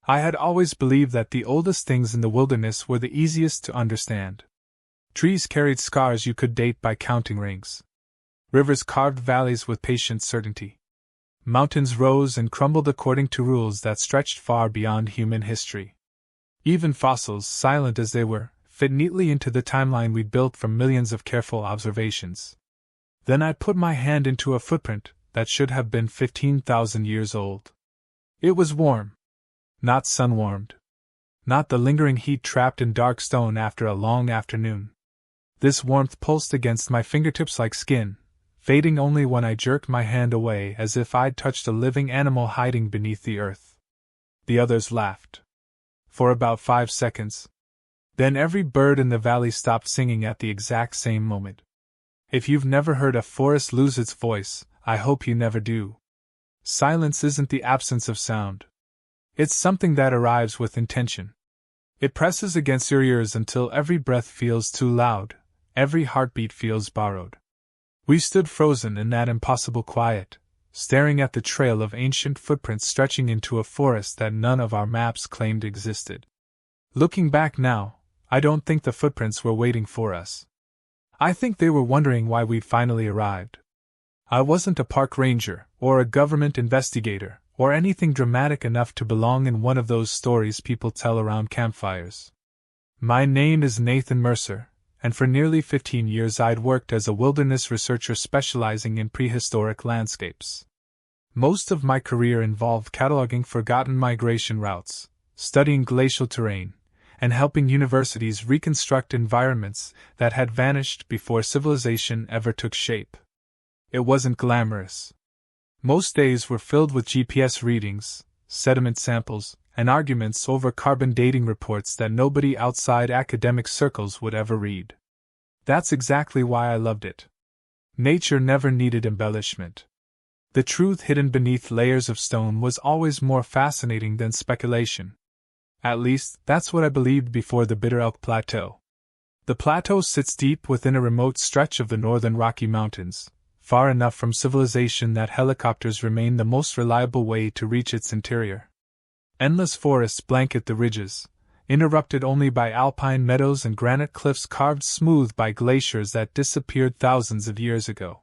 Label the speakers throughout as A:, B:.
A: I had always believed that the oldest things in the wilderness were the easiest to understand. Trees carried scars you could date by counting rings. Rivers carved valleys with patient certainty. Mountains rose and crumbled according to rules that stretched far beyond human history. Even fossils, silent as they were, fit neatly into the timeline we'd built from millions of careful observations. Then I put my hand into a footprint that should have been 15,000 years old. It was warm. Not sun-warmed. Not the lingering heat trapped in dark stone after a long afternoon. This warmth pulsed against my fingertips like skin, fading only when I jerked my hand away as if I'd touched a living animal hiding beneath the earth. The others laughed. For about 5 seconds. Then every bird in the valley stopped singing at the exact same moment. If you've never heard a forest lose its voice, I hope you never do. Silence isn't the absence of sound. It's something that arrives with intention. It presses against your ears until every breath feels too loud, every heartbeat feels borrowed. We stood frozen in that impossible quiet, staring at the trail of ancient footprints stretching into a forest that none of our maps claimed existed. Looking back now, I don't think the footprints were waiting for us. I think they were wondering why we'd finally arrived. I wasn't a park ranger, or a government investigator, or anything dramatic enough to belong in one of those stories people tell around campfires. My name is Nathan Mercer, and for nearly 15 years I'd worked as a wilderness researcher specializing in prehistoric landscapes. Most of my career involved cataloging forgotten migration routes, studying glacial terrain, and helping universities reconstruct environments that had vanished before civilization ever took shape. It wasn't glamorous. Most days were filled with GPS readings, sediment samples, and arguments over carbon dating reports that nobody outside academic circles would ever read. That's exactly why I loved it. Nature never needed embellishment. The truth hidden beneath layers of stone was always more fascinating than speculation. At least, that's what I believed before the Bitter Elk Plateau. The plateau sits deep within a remote stretch of the northern Rocky Mountains, far enough from civilization that helicopters remain the most reliable way to reach its interior. Endless forests blanket the ridges, interrupted only by alpine meadows and granite cliffs carved smooth by glaciers that disappeared thousands of years ago.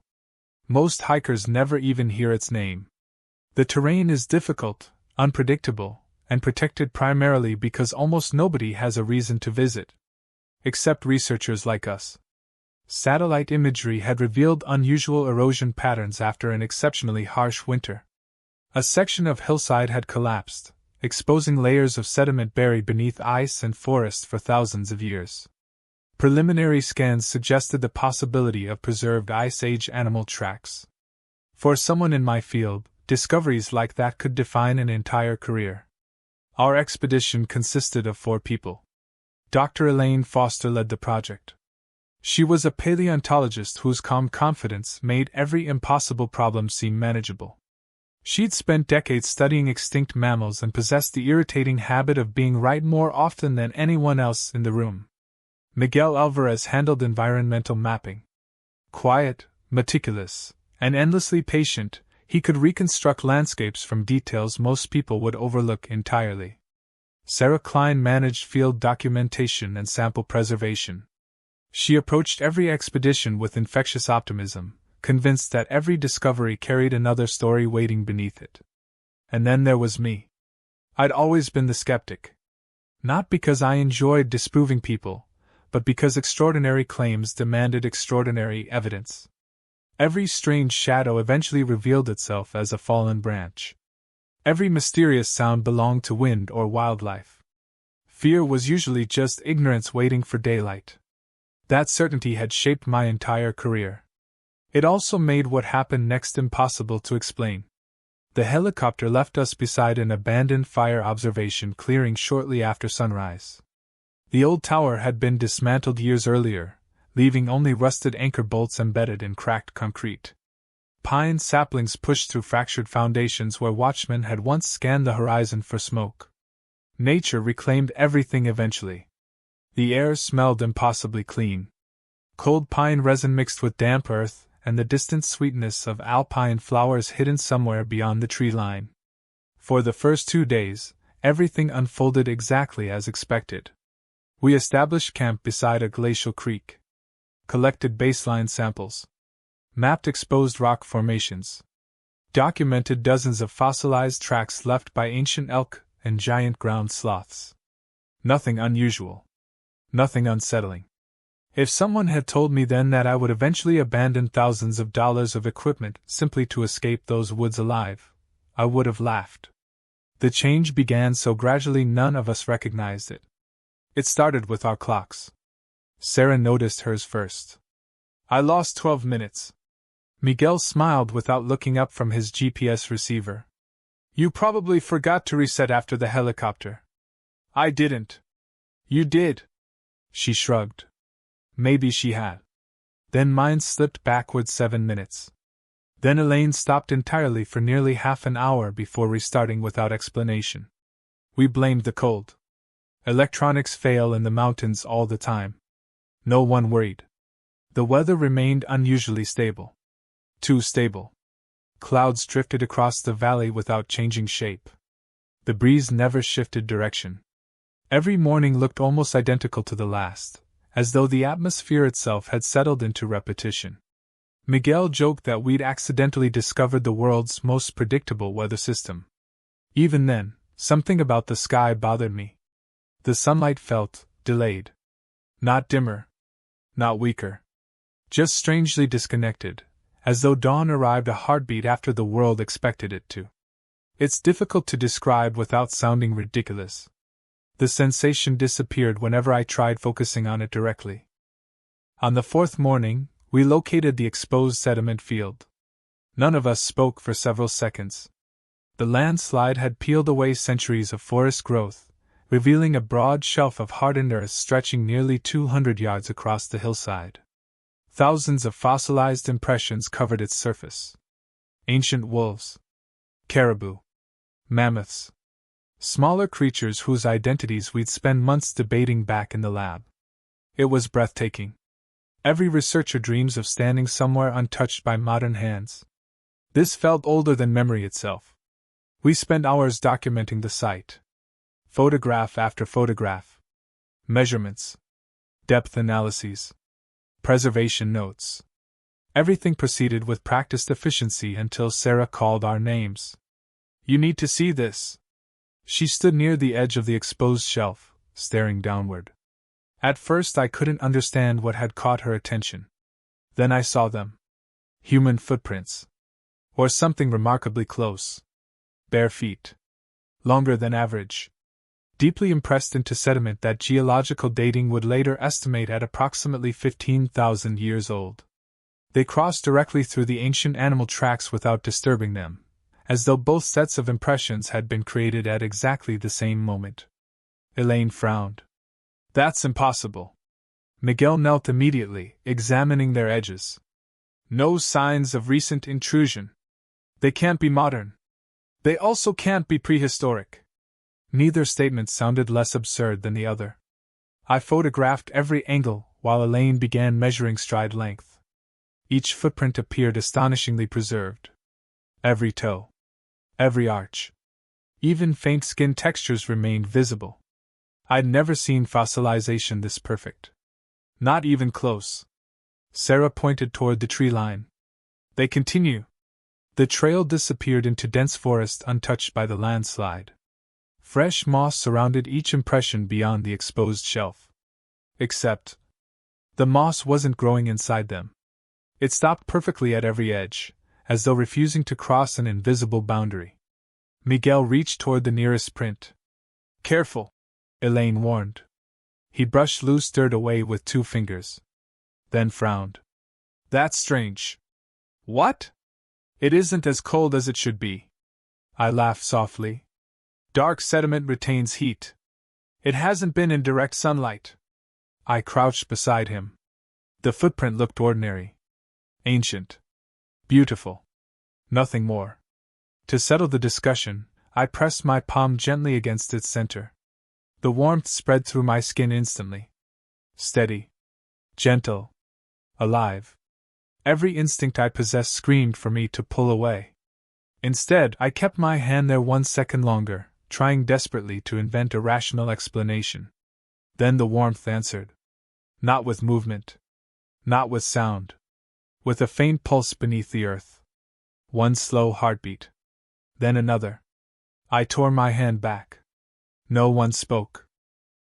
A: Most hikers never even hear its name. The terrain is difficult, unpredictable, and protected primarily because almost nobody has a reason to visit. Except researchers like us. Satellite imagery had revealed unusual erosion patterns after an exceptionally harsh winter. A section of hillside had collapsed, exposing layers of sediment buried beneath ice and forest for thousands of years. Preliminary scans suggested the possibility of preserved Ice Age animal tracks. For someone in my field, discoveries like that could define an entire career. Our expedition consisted of 4 people. Dr. Elaine Foster led the project. She was a paleontologist whose calm confidence made every impossible problem seem manageable. She'd spent decades studying extinct mammals and possessed the irritating habit of being right more often than anyone else in the room. Miguel Alvarez handled environmental mapping. Quiet, meticulous, and endlessly patient, he could reconstruct landscapes from details most people would overlook entirely. Sarah Klein managed field documentation and sample preservation. She approached every expedition with infectious optimism, convinced that every discovery carried another story waiting beneath it. And then there was me. I'd always been the skeptic. Not because I enjoyed disproving people, but because extraordinary claims demanded extraordinary evidence. Every strange shadow eventually revealed itself as a fallen branch. Every mysterious sound belonged to wind or wildlife. Fear was usually just ignorance waiting for daylight. That certainty had shaped my entire career. It also made what happened next impossible to explain. The helicopter left us beside an abandoned fire observation clearing shortly after sunrise. The old tower had been dismantled years earlier, leaving only rusted anchor bolts embedded in cracked concrete. Pine saplings pushed through fractured foundations where watchmen had once scanned the horizon for smoke. Nature reclaimed everything eventually. The air smelled impossibly clean. Cold pine resin mixed with damp earth, and the distant sweetness of alpine flowers hidden somewhere beyond the tree line. For the first 2 days, everything unfolded exactly as expected. We established camp beside a glacial creek, collected baseline samples, mapped exposed rock formations, documented dozens of fossilized tracks left by ancient elk and giant ground sloths. Nothing unusual. Nothing unsettling. If someone had told me then that I would eventually abandon thousands of dollars of equipment simply to escape those woods alive, I would have laughed. The change began so gradually none of us recognized it. It started with our clocks. Sarah noticed hers first. I lost 12 minutes. Miguel smiled without looking up from his GPS receiver. You probably forgot to reset after the helicopter. I didn't. You did. She shrugged. Maybe she had. Then mine slipped backward 7 minutes. Then Elaine stopped entirely for nearly half an hour before restarting without explanation. We blamed the cold. Electronics fail in the mountains all the time. No one worried. The weather remained unusually stable. Too stable. Clouds drifted across the valley without changing shape. The breeze never shifted direction. Every morning looked almost identical to the last, as though the atmosphere itself had settled into repetition. Miguel joked that we'd accidentally discovered the world's most predictable weather system. Even then, something about the sky bothered me. The sunlight felt delayed. Not dimmer. Not weaker. Just strangely disconnected, as though dawn arrived a heartbeat after the world expected it to. It's difficult to describe without sounding ridiculous. The sensation disappeared whenever I tried focusing on it directly. On the fourth morning, we located the exposed sediment field. None of us spoke for several seconds. The landslide had peeled away centuries of forest growth, revealing a broad shelf of hardened earth stretching nearly 200 yards across the hillside. Thousands of fossilized impressions covered its surface. Ancient wolves, caribou, mammoths, smaller creatures whose identities we'd spend months debating back in the lab. It was breathtaking. Every researcher dreams of standing somewhere untouched by modern hands. This felt older than memory itself. We spent hours documenting the site. Photograph after photograph. Measurements. Depth analyses. Preservation notes. Everything proceeded with practiced efficiency until Sarah called our names. You need to see this. She stood near the edge of the exposed shelf, staring downward. At first I couldn't understand what had caught her attention. Then I saw them. Human footprints. Or something remarkably close. Bare feet. Longer than average. Deeply impressed into sediment that geological dating would later estimate at approximately 15,000 years old. They crossed directly through the ancient animal tracks without disturbing them, as though both sets of impressions had been created at exactly the same moment. Elaine frowned. That's impossible. Miguel knelt immediately, examining their edges. No signs of recent intrusion. They can't be modern. They also can't be prehistoric. Neither statement sounded less absurd than the other. I photographed every angle while Elaine began measuring stride length. Each footprint appeared astonishingly preserved. Every toe. Every arch. Even faint skin textures remained visible. I'd never seen fossilization this perfect. Not even close. Sarah pointed toward the tree line. They continue. The trail disappeared into dense forest untouched by the landslide. Fresh moss surrounded each impression beyond the exposed shelf. Except, the moss wasn't growing inside them. It stopped perfectly at every edge, as though refusing to cross an invisible boundary. Miguel reached toward the nearest print. Careful, Elaine warned. He brushed loose dirt away with 2 fingers. Then frowned. That's strange. What? It isn't as cold as it should be. I laughed softly. Dark sediment retains heat. It hasn't been in direct sunlight. I crouched beside him. The footprint looked ordinary. Ancient. Beautiful. Nothing more. To settle the discussion, I pressed my palm gently against its center. The warmth spread through my skin instantly. Steady. Gentle. Alive. Every instinct I possessed screamed for me to pull away. Instead, I kept my hand there 1 second longer, trying desperately to invent a rational explanation. Then the warmth answered. Not with movement. Not with sound. With a faint pulse beneath the earth. One slow heartbeat. Then another. I tore my hand back. No one spoke.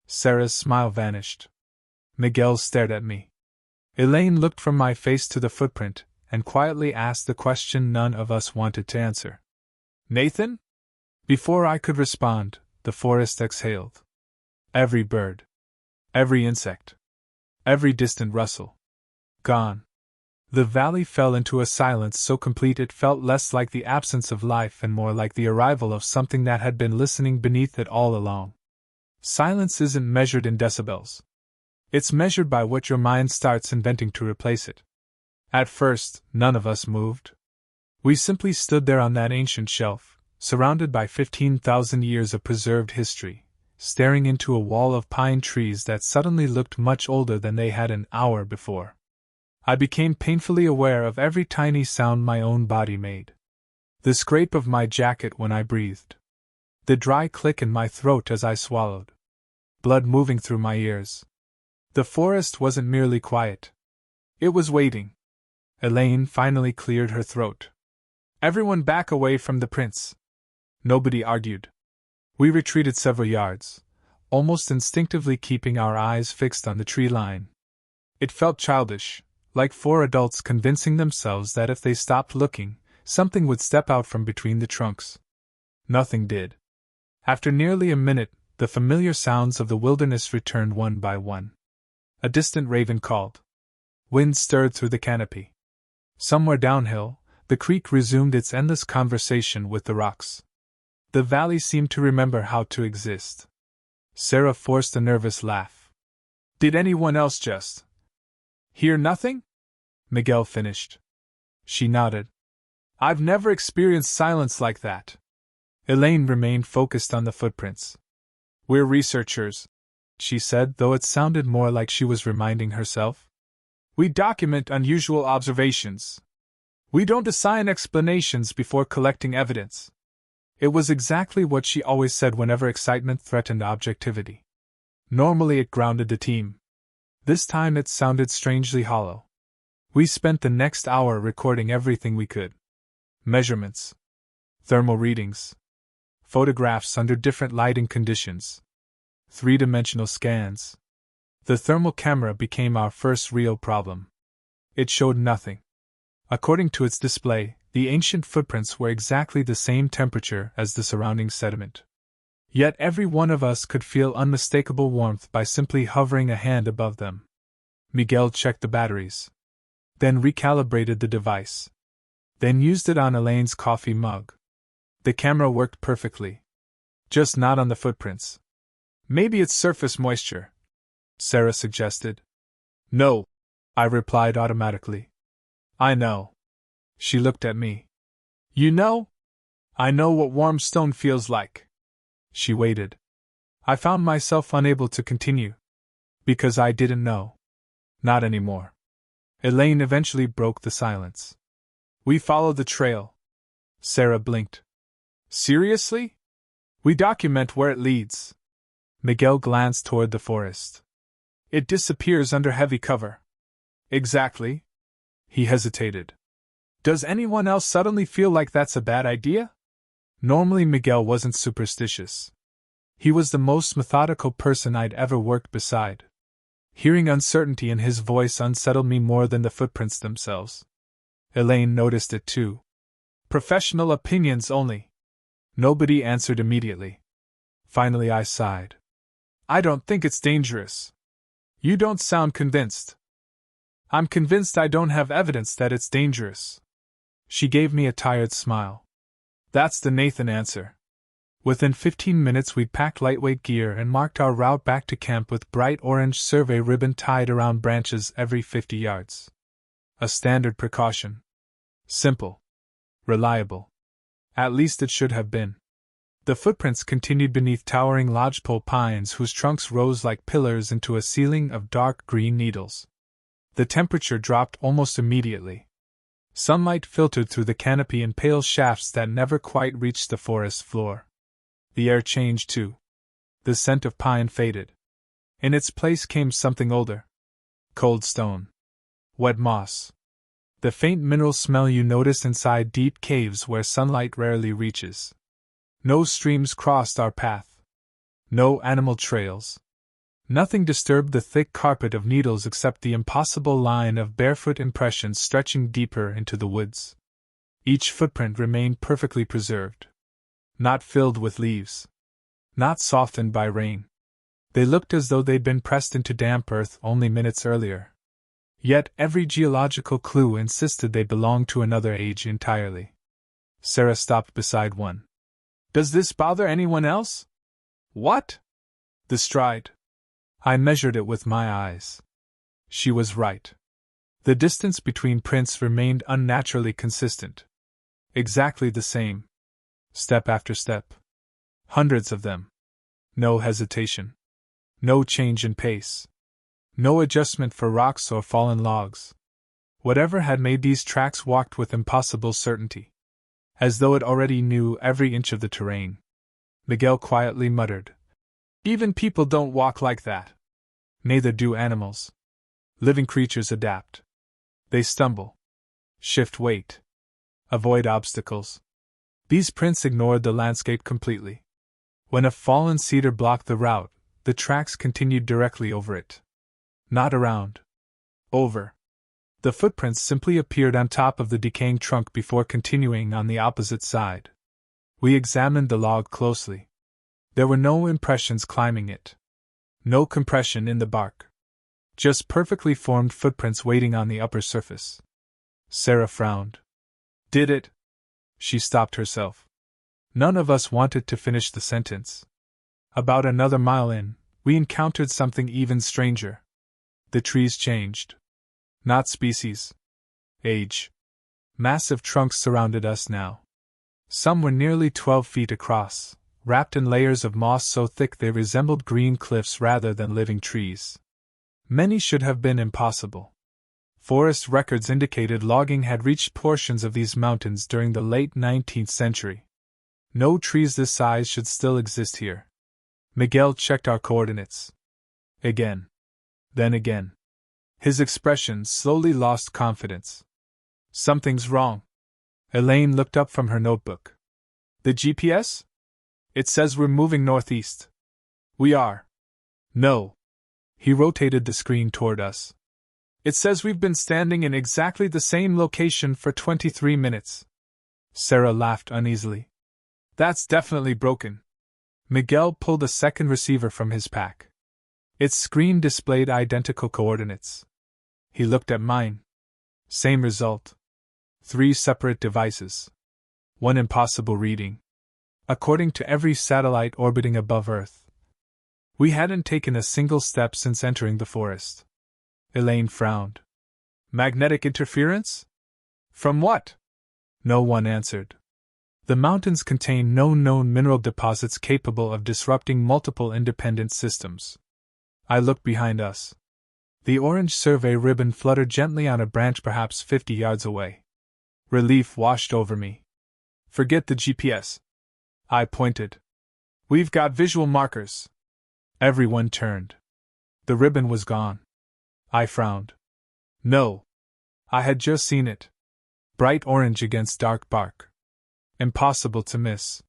A: Sarah's smile vanished. Miguel stared at me. Elaine looked from my face to the footprint, and quietly asked the question none of us wanted to answer. Nathan? Before I could respond, the forest exhaled. Every bird. Every insect. Every distant rustle. Gone. The valley fell into a silence so complete it felt less like the absence of life and more like the arrival of something that had been listening beneath it all along. Silence isn't measured in decibels. It's measured by what your mind starts inventing to replace it. At first, none of us moved. We simply stood there on that ancient shelf, surrounded by 15,000 years of preserved history, staring into a wall of pine trees that suddenly looked much older than they had an hour before. I became painfully aware of every tiny sound my own body made. The scrape of my jacket when I breathed. The dry click in my throat as I swallowed. Blood moving through my ears. The forest wasn't merely quiet. It was waiting. Elaine finally cleared her throat. Everyone back away from the prince. Nobody argued. We retreated several yards, almost instinctively keeping our eyes fixed on the tree line. It felt childish, like four adults convincing themselves that if they stopped looking, something would step out from between the trunks. Nothing did. After nearly a minute, the familiar sounds of the wilderness returned one by one. A distant raven called. Wind stirred through the canopy. Somewhere downhill, the creek resumed its endless conversation with the rocks. The valley seemed to remember how to exist. Sarah forced a nervous laugh. Did anyone else just hear nothing? Miguel finished. She nodded. I've never experienced silence like that. Elaine remained focused on the footprints. We're researchers, she said, though it sounded more like she was reminding herself. We document unusual observations. We don't assign explanations before collecting evidence. It was exactly what she always said whenever excitement threatened objectivity. Normally it grounded the team. This time it sounded strangely hollow. We spent the next hour recording everything we could. Measurements. Thermal readings. Photographs under different lighting conditions. Three-dimensional scans. The thermal camera became our first real problem. It showed nothing. According to its display, the ancient footprints were exactly the same temperature as the surrounding sediment. Yet every one of us could feel unmistakable warmth by simply hovering a hand above them. Miguel checked the batteries. Then recalibrated the device. Then used it on Elaine's coffee mug. The camera worked perfectly. Just not on the footprints. Maybe it's surface moisture, Sarah suggested. No, I replied automatically. I know. She looked at me. You know? I know what warm stone feels like. She waited. I found myself unable to continue. Because I didn't know. Not anymore. Elaine eventually broke the silence. We followed the trail. Sarah blinked. Seriously? We document where it leads. Miguel glanced toward the forest. It disappears under heavy cover. Exactly. He hesitated. Does anyone else suddenly feel like that's a bad idea? Normally Miguel wasn't superstitious. He was the most methodical person I'd ever worked beside. Hearing uncertainty in his voice unsettled me more than the footprints themselves. Elaine noticed it too. Professional opinions only. Nobody answered immediately. Finally I sighed. I don't think it's dangerous. You don't sound convinced. I'm convinced I don't have evidence that it's dangerous. She gave me a tired smile. That's the Nathan answer. Within 15 minutes we'd packed lightweight gear and marked our route back to camp with bright orange survey ribbon tied around branches every 50 yards. A standard precaution. Simple. Reliable. At least it should have been. The footprints continued beneath towering lodgepole pines whose trunks rose like pillars into a ceiling of dark green needles. The temperature dropped almost immediately. Sunlight filtered through the canopy in pale shafts that never quite reached the forest floor. The air changed too. The scent of pine faded. In its place came something older. Cold stone. Wet moss. The faint mineral smell you notice inside deep caves where sunlight rarely reaches. No streams crossed our path. No animal trails. Nothing disturbed the thick carpet of needles except the impossible line of barefoot impressions stretching deeper into the woods. Each footprint remained perfectly preserved. Not filled with leaves. Not softened by rain. They looked as though they'd been pressed into damp earth only minutes earlier. Yet every geological clue insisted they belonged to another age entirely. Sarah stopped beside one. "Does this bother anyone else?" "What?" "The stride." I measured it with my eyes. She was right. The distance between prints remained unnaturally consistent. Exactly the same. Step after step. Hundreds of them. No hesitation. No change in pace. No adjustment for rocks or fallen logs. Whatever had made these tracks walked with impossible certainty. As though it already knew every inch of the terrain. Miguel quietly muttered, "Even people don't walk like that." Neither do animals. Living creatures adapt. They stumble. Shift weight. Avoid obstacles. These prints ignored the landscape completely. When a fallen cedar blocked the route, the tracks continued directly over it. Not around. Over. The footprints simply appeared on top of the decaying trunk before continuing on the opposite side. We examined the log closely. There were no impressions climbing it. No compression in the bark. Just perfectly formed footprints waiting on the upper surface. Sarah frowned. "Did it?" She stopped herself. None of us wanted to finish the sentence. About another mile in, we encountered something even stranger. The trees changed. Not species. Age. Massive trunks surrounded us now. Some were nearly 12 feet across, wrapped in layers of moss so thick they resembled green cliffs rather than living trees. Many should have been impossible. Forest records indicated logging had reached portions of these mountains during the late 19th century. No trees this size should still exist here. Miguel checked our coordinates. Again. Then again. His expression slowly lost confidence. "Something's wrong." Elaine looked up from her notebook. "The GPS? It says we're moving northeast." "We are." "No." He rotated the screen toward us. "It says we've been standing in exactly the same location for 23 minutes. Sarah laughed uneasily. "That's definitely broken." Miguel pulled a second receiver from his pack. Its screen displayed identical coordinates. He looked at mine. Same result. 3 separate devices. One impossible reading. According to every satellite orbiting above Earth. We hadn't taken a single step since entering the forest. Elaine frowned. "Magnetic interference? From what?" No one answered. The mountains contain no known mineral deposits capable of disrupting multiple independent systems. I looked behind us. The orange survey ribbon fluttered gently on a branch perhaps 50 yards away. Relief washed over me. "Forget the GPS." I pointed. "We've got visual markers." Everyone turned. The ribbon was gone. I frowned. No. I had just seen it. Bright orange against dark bark. Impossible to miss.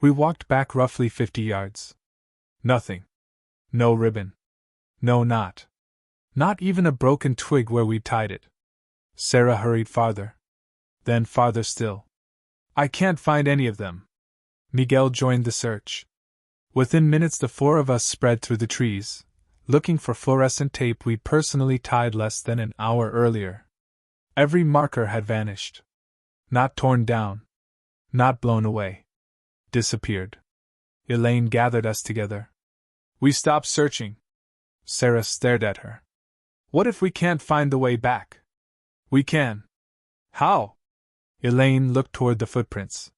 A: We walked back roughly 50 yards. Nothing. No ribbon. No knot. Not even a broken twig where we tied it. Sarah hurried farther. Then farther still. "I can't find any of them." Miguel joined the search. Within minutes the 4 of us spread through the trees, looking for fluorescent tape we'd personally tied less than an hour earlier. Every marker had vanished. Not torn down. Not blown away. Disappeared. Elaine gathered us together. "We stopped searching." Sarah stared at her. "What if we can't find the way back?" "We can." "How?" Elaine looked toward the footprints.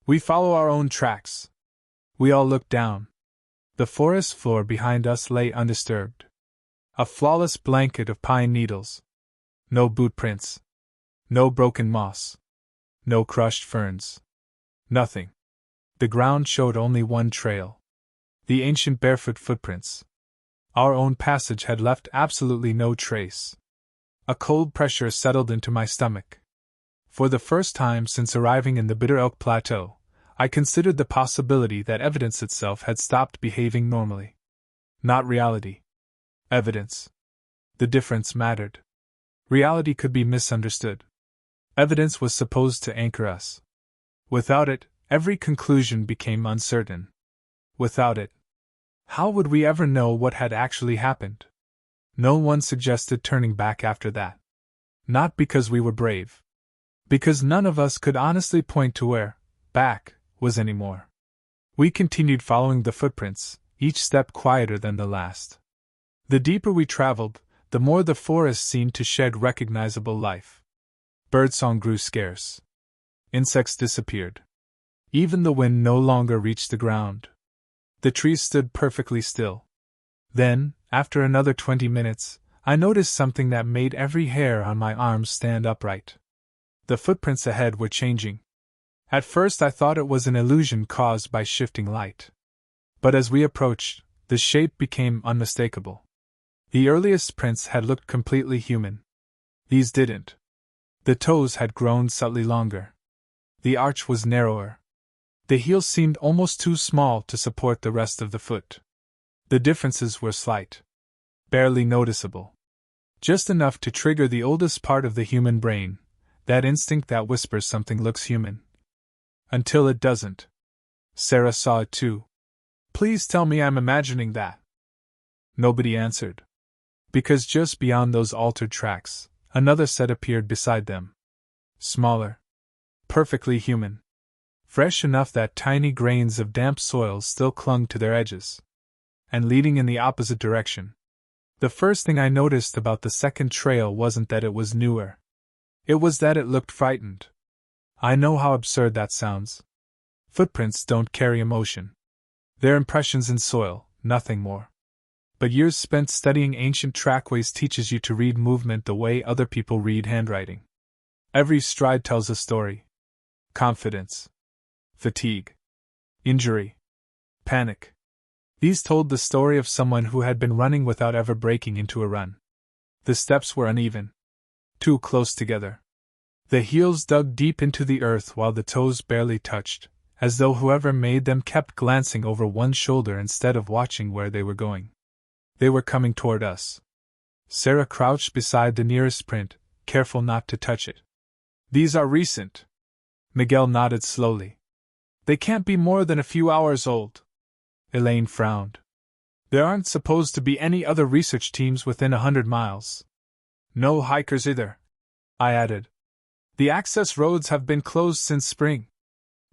A: "We follow our own tracks." We all looked down. The forest floor behind us lay undisturbed. A flawless blanket of pine needles. No boot prints. No broken moss. No crushed ferns. Nothing. The ground showed only one trail. The ancient barefoot footprints. Our own passage had left absolutely no trace. A cold pressure settled into my stomach. For the first time since arriving in the Bitter Oak Plateau, I considered the possibility that evidence itself had stopped behaving normally. Not reality. Evidence. The difference mattered. Reality could be misunderstood. Evidence was supposed to anchor us. Without it, every conclusion became uncertain. Without it, how would we ever know what had actually happened? No one suggested turning back after that. Not because we were brave. Because none of us could honestly point to where back was anymore. We continued following the footprints, each step quieter than the last. The deeper we traveled, the more the forest seemed to shed recognizable life. Birdsong grew scarce. Insects disappeared. Even the wind no longer reached the ground. The trees stood perfectly still. Then, after another 20 minutes, I noticed something that made every hair on my arms stand upright. The footprints ahead were changing. At first I thought it was an illusion caused by shifting light. But as we approached, the shape became unmistakable. The earliest prints had looked completely human. These didn't. The toes had grown subtly longer. The arch was narrower. The heels seemed almost too small to support the rest of the foot. The differences were slight. Barely noticeable. Just enough to trigger the oldest part of the human brain, that instinct that whispers something looks human. Until it doesn't. Sarah saw it too. Please tell me I'm imagining that. Nobody answered. Because just beyond those altered tracks, another set appeared beside them. Smaller. Perfectly human. Fresh enough that tiny grains of damp soil still clung to their edges. And leading in the opposite direction. The first thing I noticed about the second trail wasn't that it was newer. It was that it looked frightened. I know how absurd that sounds. Footprints don't carry emotion. They're impressions in soil, nothing more. But years spent studying ancient trackways teaches you to read movement the way other people read handwriting. Every stride tells a story. Confidence. Fatigue. Injury. Panic. These told the story of someone who had been running without ever breaking into a run. The steps were uneven. Too close together. The heels dug deep into the earth while the toes barely touched, as though whoever made them kept glancing over one shoulder instead of watching where they were going. They were coming toward us. Sarah crouched beside the nearest print, careful not to touch it. These are recent. Miguel nodded slowly. They can't be more than a few hours old. Elaine frowned. There aren't supposed to be any other research teams within 100 miles. No hikers either, I added. The access roads have been closed since spring.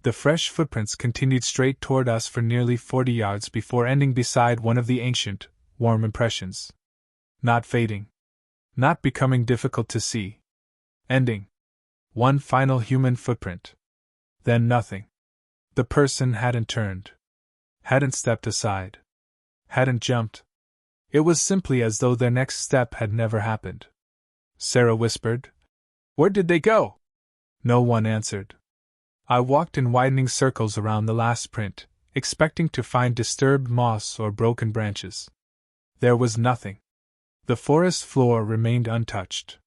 A: The fresh footprints continued straight toward us for nearly 40 yards before ending beside one of the ancient, warm impressions. Not fading. Not becoming difficult to see. Ending. One final human footprint. Then nothing. The person hadn't turned. Hadn't stepped aside. Hadn't jumped. It was simply as though their next step had never happened. Sarah whispered, "Where did they go?" No one answered. I walked in widening circles around the last print, expecting to find disturbed moss or broken branches. There was nothing. The forest floor remained untouched.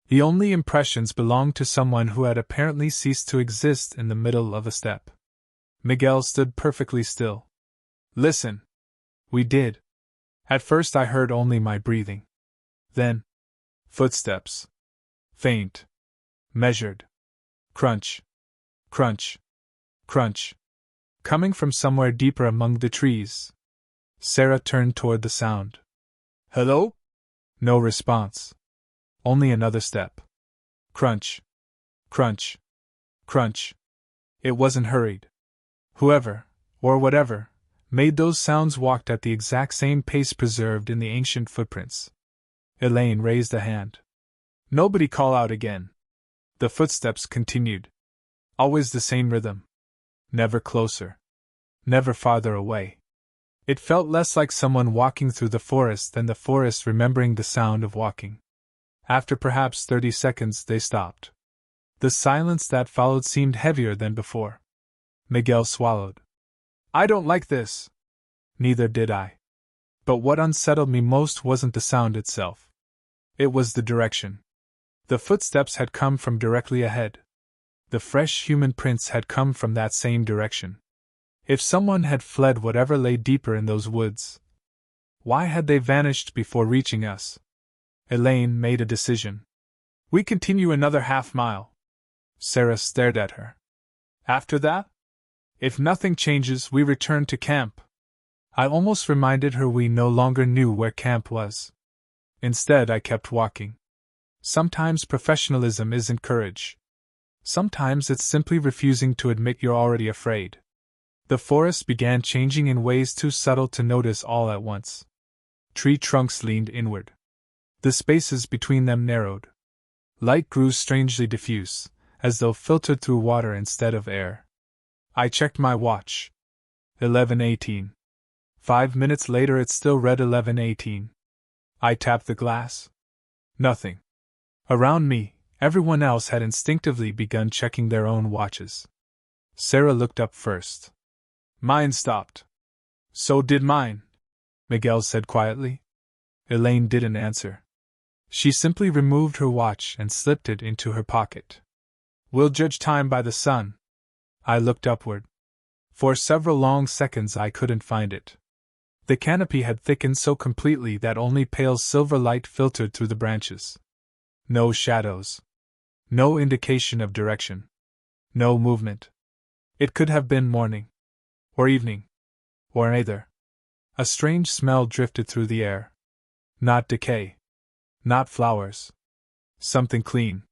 A: The only impressions belonged to someone who had apparently ceased to exist in the middle of a step. Miguel stood perfectly still. Listen. We did. At first I heard only my breathing. Then, footsteps. Faint. Measured. Crunch. Crunch. Crunch. Coming from somewhere deeper among the trees. Sarah turned toward the sound. Hello? No response. Only another step. Crunch. Crunch. Crunch. It wasn't hurried. Whoever, or whatever, made those sounds walked at the exact same pace preserved in the ancient footprints. Elaine raised a hand. Nobody call out again. The footsteps continued. Always the same rhythm. Never closer. Never farther away. It felt less like someone walking through the forest than the forest remembering the sound of walking. After perhaps 30 seconds they stopped. The silence that followed seemed heavier than before. Miguel swallowed. I don't like this. Neither did I. But what unsettled me most wasn't the sound itself. It was the direction. The footsteps had come from directly ahead. The fresh human prints had come from that same direction. If someone had fled whatever lay deeper in those woods, why had they vanished before reaching us? Elaine made a decision. We continue another half-mile. Sarah stared at her. After that? If nothing changes, we return to camp. I almost reminded her we no longer knew where camp was. Instead, I kept walking. Sometimes professionalism isn't courage. Sometimes it's simply refusing to admit you're already afraid. The forest began changing in ways too subtle to notice all at once. Tree trunks leaned inward. The spaces between them narrowed. Light grew strangely diffuse, as though filtered through water instead of air. I checked my watch. 11:18. 5 minutes later it still read 11:18. I tapped the glass. Nothing. Around me, everyone else had instinctively begun checking their own watches. Sarah looked up first. Mine stopped. So did mine, Miguel said quietly. Elaine didn't answer. She simply removed her watch and slipped it into her pocket. We'll judge time by the sun. I looked upward. For several long seconds I couldn't find it. The canopy had thickened so completely that only pale silver light filtered through the branches. No shadows. No indication of direction. No movement. It could have been morning. Or evening. Or neither. A strange smell drifted through the air. Not decay. Not flowers. Something clean.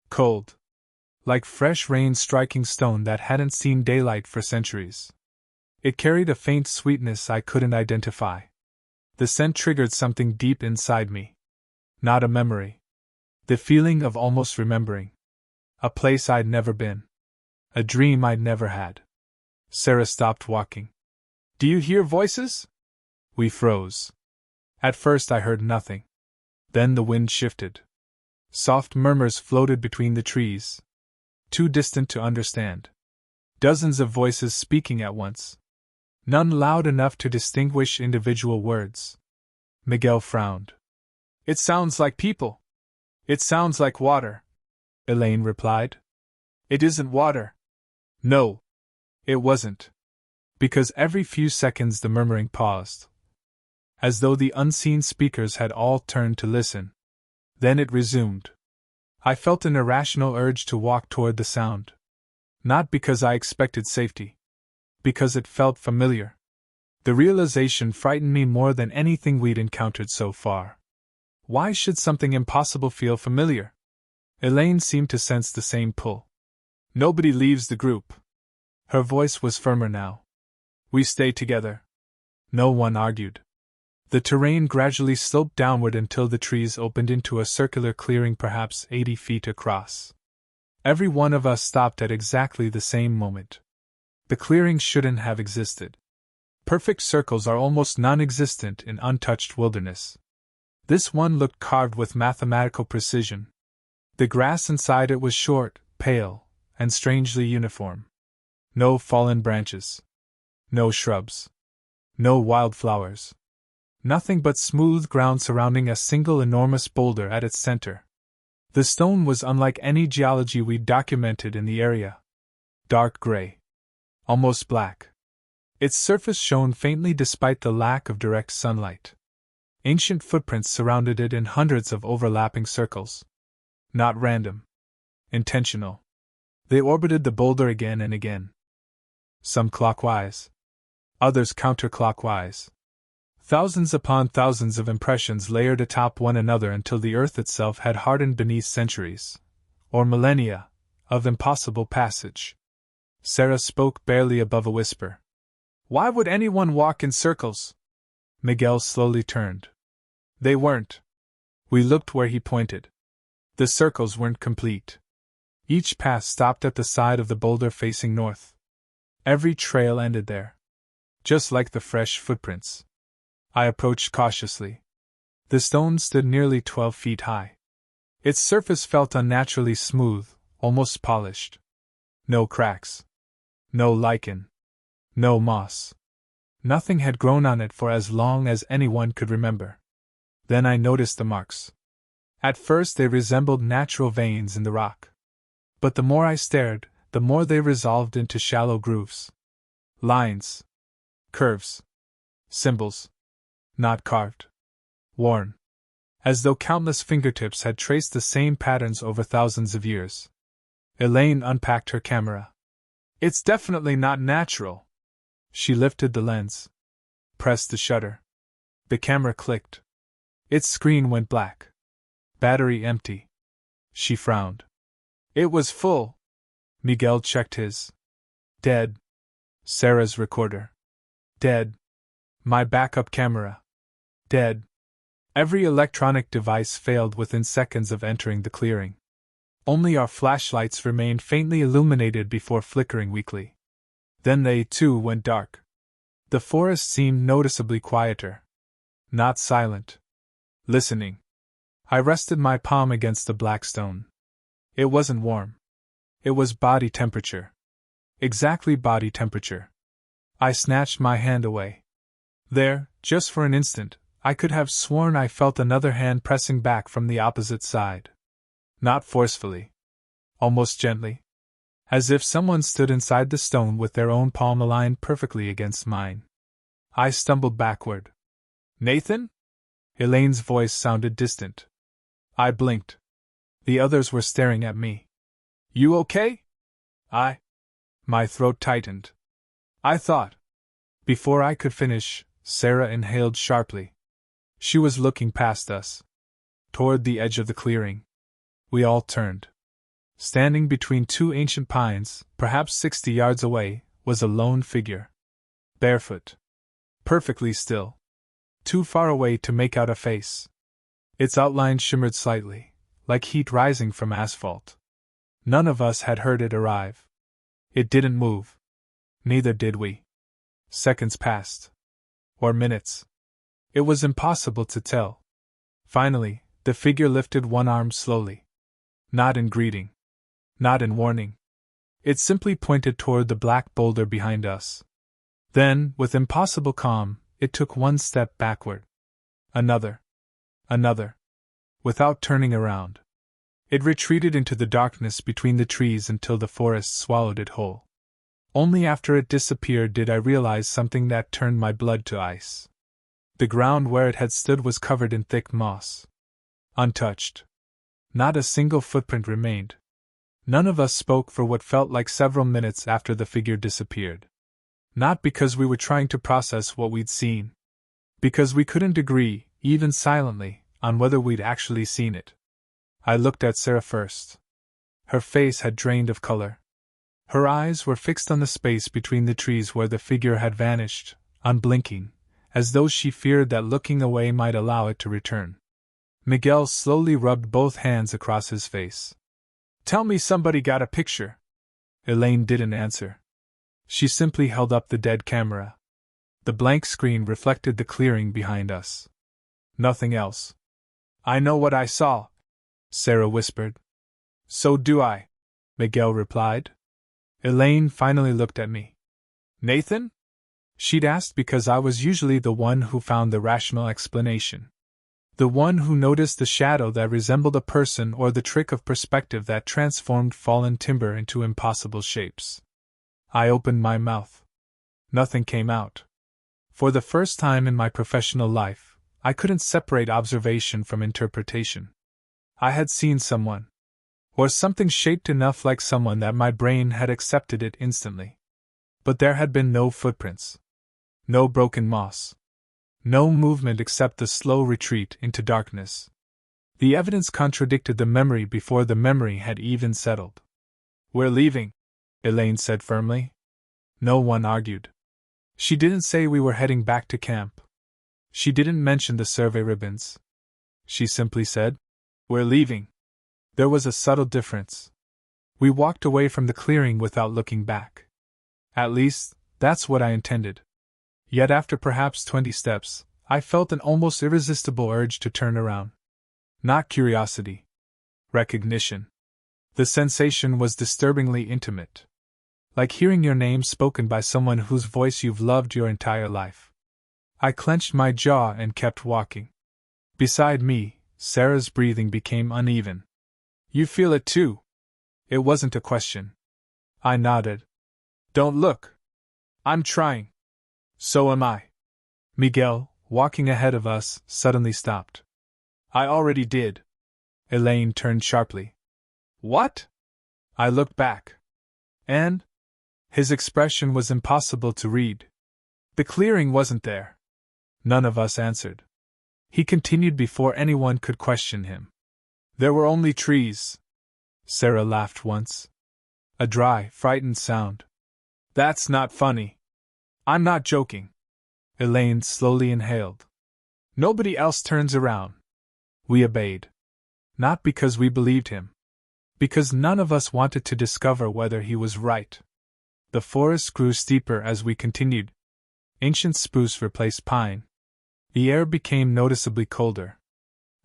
A: Cold. Like fresh rain striking stone that hadn't seen daylight for centuries. It carried a faint sweetness I couldn't identify. The scent triggered something deep inside me. Not a memory. The feeling of almost remembering. A place I'd never been. A dream I'd never had. Sarah stopped walking. Do you hear voices? We froze. At first I heard nothing. Then the wind shifted. Soft murmurs floated between the trees. Too distant to understand. Dozens of voices speaking at once. None loud enough to distinguish individual words. Miguel frowned. It sounds like people. It sounds like water, Elaine replied. It isn't water. No. It wasn't. Because every few seconds the murmuring paused. As though the unseen speakers had all turned to listen. Then it resumed. I felt an irrational urge to walk toward the sound. Not because I expected safety. Because it felt familiar. The realization frightened me more than anything we'd encountered so far. Why should something impossible feel familiar? Elaine seemed to sense the same pull. Nobody leaves the group. Her voice was firmer now. We stay together. No one argued. The terrain gradually sloped downward until the trees opened into a circular clearing perhaps 80 feet across. Every one of us stopped at exactly the same moment. The clearing shouldn't have existed. Perfect circles are almost non-existent in untouched wilderness. This one looked carved with mathematical precision. The grass inside it was short, pale, and strangely uniform. No fallen branches. No shrubs. No wildflowers. Nothing but smooth ground surrounding a single enormous boulder at its center. The stone was unlike any geology we'd documented in the area. Dark gray. Almost black. Its surface shone faintly despite the lack of direct sunlight. Ancient footprints surrounded it in hundreds of overlapping circles. Not random. Intentional. They orbited the boulder again and again. Some clockwise. Others counterclockwise. Thousands upon thousands of impressions layered atop one another until the earth itself had hardened beneath centuries, or millennia, of impossible passage. Sarah spoke barely above a whisper. Why would anyone walk in circles? Miguel slowly turned. They weren't. We looked where he pointed. The circles weren't complete. Each path stopped at the side of the boulder facing north. Every trail ended there. Just like the fresh footprints. I approached cautiously. The stone stood nearly 12 feet high. Its surface felt unnaturally smooth, almost polished. No cracks. No lichen. No moss. Nothing had grown on it for as long as anyone could remember. Then I noticed the marks. At first they resembled natural veins in the rock. But the more I stared, the more they resolved into shallow grooves. Lines. Curves. Symbols. Not carved. Worn. As though countless fingertips had traced the same patterns over thousands of years. Elaine unpacked her camera. It's definitely not natural. She lifted the lens. Pressed the shutter. The camera clicked. Its screen went black. Battery empty. She frowned. It was full. Miguel checked his. Dead. Sarah's recorder. Dead. My backup camera. Dead. Every electronic device failed within seconds of entering the clearing. Only our flashlights remained faintly illuminated before flickering weakly. Then they, too, went dark. The forest seemed noticeably quieter. Not silent. Listening. I rested my palm against the black stone. It wasn't warm. It was body temperature. Exactly body temperature. I snatched my hand away. There, just for an instant, I could have sworn I felt another hand pressing back from the opposite side. Not forcefully. Almost gently. As if someone stood inside the stone with their own palm aligned perfectly against mine. I stumbled backward. Nathan? Elaine's voice sounded distant. I blinked. The others were staring at me. You okay? My throat tightened. I thought. Before I could finish, Sarah inhaled sharply. She was looking past us. Toward the edge of the clearing. We all turned. Standing between two ancient pines, perhaps 60 yards away, was a lone figure. Barefoot. Perfectly still. Too far away to make out a face. Its outline shimmered slightly, like heat rising from asphalt. None of us had heard it arrive. It didn't move. Neither did we. Seconds passed. Or minutes. It was impossible to tell. Finally, the figure lifted one arm slowly. Not in greeting. Not in warning. It simply pointed toward the black boulder behind us. Then, with impossible calm, it took one step backward. Another. Another. Without turning around. It retreated into the darkness between the trees until the forest swallowed it whole. Only after it disappeared did I realize something that turned my blood to ice. The ground where it had stood was covered in thick moss. Untouched. Not a single footprint remained. None of us spoke for what felt like several minutes after the figure disappeared. Not because we were trying to process what we'd seen. Because we couldn't agree, even silently, on whether we'd actually seen it. I looked at Sarah first. Her face had drained of color. Her eyes were fixed on the space between the trees where the figure had vanished, unblinking, as though she feared that looking away might allow it to return. Miguel slowly rubbed both hands across his face. Tell me somebody got a picture. Elaine didn't answer. She simply held up the dead camera. The blank screen reflected the clearing behind us. Nothing else. I know what I saw, Sarah whispered. So do I, Miguel replied. Elaine finally looked at me. Nathan? She'd asked because I was usually the one who found the rational explanation. The one who noticed the shadow that resembled a person or the trick of perspective that transformed fallen timber into impossible shapes. I opened my mouth. Nothing came out. For the first time in my professional life, I couldn't separate observation from interpretation. I had seen someone. Or something shaped enough like someone that my brain had accepted it instantly. But there had been no footprints. No broken moss. No movement except the slow retreat into darkness. The evidence contradicted the memory before the memory had even settled. We're leaving, Elaine said firmly. No one argued. She didn't say we were heading back to camp. She didn't mention the survey ribbons. She simply said, We're leaving. There was a subtle difference. We walked away from the clearing without looking back. At least, that's what I intended. Yet after perhaps 20 steps, I felt an almost irresistible urge to turn around. Not curiosity. Recognition. The sensation was disturbingly intimate. Like hearing your name spoken by someone whose voice you've loved your entire life. I clenched my jaw and kept walking. Beside me, Sarah's breathing became uneven. You feel it too? It wasn't a question. I nodded. Don't look. I'm trying. So am I. Miguel, walking ahead of us, suddenly stopped. I already did. Elaine turned sharply. What? I looked back. And? His expression was impossible to read. The clearing wasn't there. None of us answered. He continued before anyone could question him. There were only trees. Sarah laughed once. A dry, frightened sound. That's not funny. I'm not joking. Elaine slowly inhaled. Nobody else turns around. We obeyed. Not because we believed him. Because none of us wanted to discover whether he was right. The forest grew steeper as we continued. Ancient spruce replaced pine. The air became noticeably colder.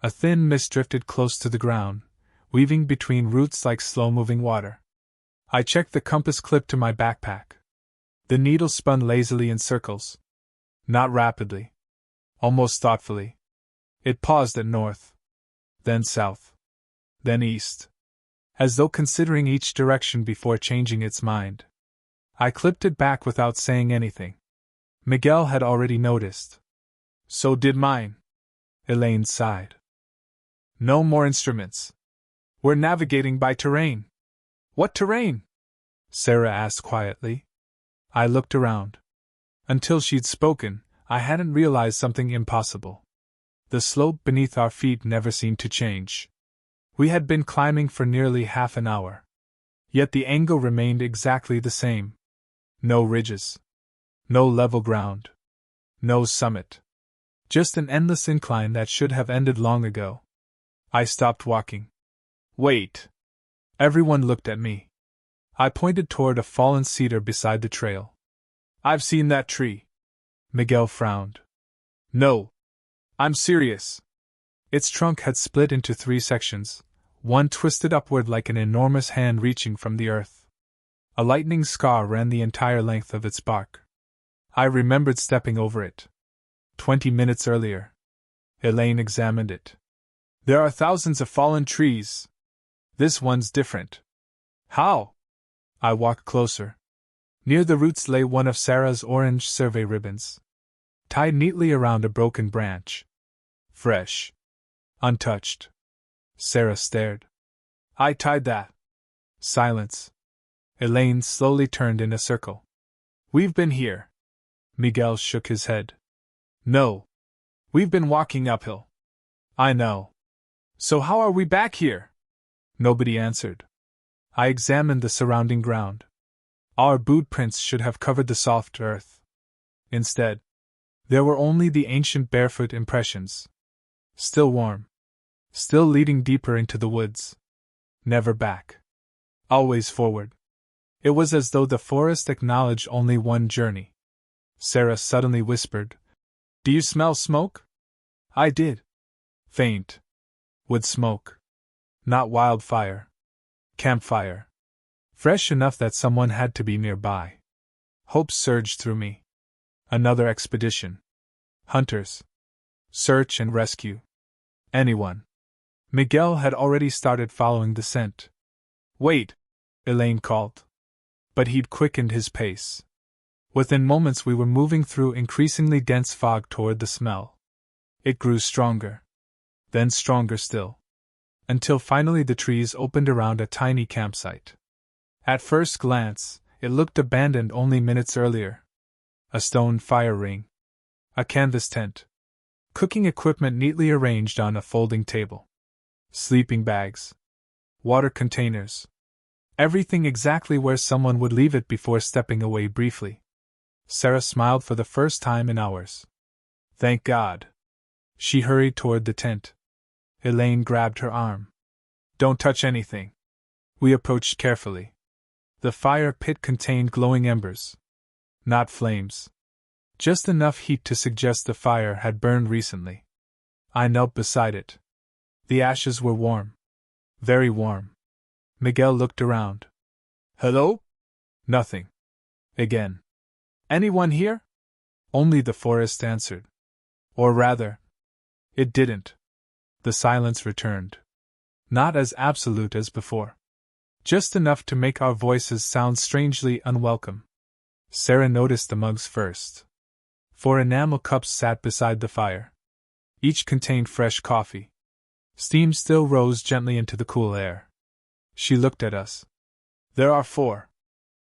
A: A thin mist drifted close to the ground, weaving between roots like slow-moving water. I checked the compass clipped to my backpack. The needle spun lazily in circles. Not rapidly. Almost thoughtfully. It paused at north. Then south. Then east. As though considering each direction before changing its mind. I clipped it back without saying anything. Miguel had already noticed. So did mine. Elaine sighed. No more instruments. We're navigating by terrain. What terrain? Sarah asked quietly. I looked around. Until she'd spoken, I hadn't realized something impossible. The slope beneath our feet never seemed to change. We had been climbing for nearly half an hour. Yet the angle remained exactly the same. No ridges. No level ground. No summit. Just an endless incline that should have ended long ago. I stopped walking. Wait. Everyone looked at me. I pointed toward a fallen cedar beside the trail. I've seen that tree. Miguel frowned. No. I'm serious. Its trunk had split into 3 sections, one twisted upward like an enormous hand reaching from the earth. A lightning scar ran the entire length of its bark. I remembered stepping over it. 20 minutes earlier. Elaine examined it. There are thousands of fallen trees. This one's different. How? I walked closer. Near the roots lay one of Sarah's orange survey ribbons, tied neatly around a broken branch. Fresh. Untouched. Sarah stared. I tied that. Silence. Elaine slowly turned in a circle. We've been here. Miguel shook his head. No. We've been walking uphill. I know. So how are we back here? Nobody answered. I examined the surrounding ground. Our boot prints should have covered the soft earth. Instead, there were only the ancient barefoot impressions. Still warm. Still leading deeper into the woods. Never back. Always forward. It was as though the forest acknowledged only one journey. Sarah suddenly whispered, Do you smell smoke? I did. Faint. Wood smoke. Not wildfire. Campfire. Fresh enough that someone had to be nearby. Hope surged through me. Another expedition. Hunters. Search and rescue. Anyone. Miguel had already started following the scent. Wait, Elaine called. But he'd quickened his pace. Within moments we were moving through increasingly dense fog toward the smell. It grew stronger. Then stronger still. Until finally the trees opened around a tiny campsite. At first glance, it looked abandoned only minutes earlier. A stone fire ring. A canvas tent. Cooking equipment neatly arranged on a folding table. Sleeping bags. Water containers. Everything exactly where someone would leave it before stepping away briefly. Sarah smiled for the first time in hours. Thank God. She hurried toward the tent. Elaine grabbed her arm. Don't touch anything. We approached carefully. The fire pit contained glowing embers. Not flames. Just enough heat to suggest the fire had burned recently. I knelt beside it. The ashes were warm. Very warm. Miguel looked around. Hello? Nothing. Again. Anyone here? Only the forest answered. Or rather, it didn't. The silence returned. Not as absolute as before. Just enough to make our voices sound strangely unwelcome. Sarah noticed the mugs first. 4 enamel cups sat beside the fire. Each contained fresh coffee. Steam still rose gently into the cool air. She looked at us. There are 4.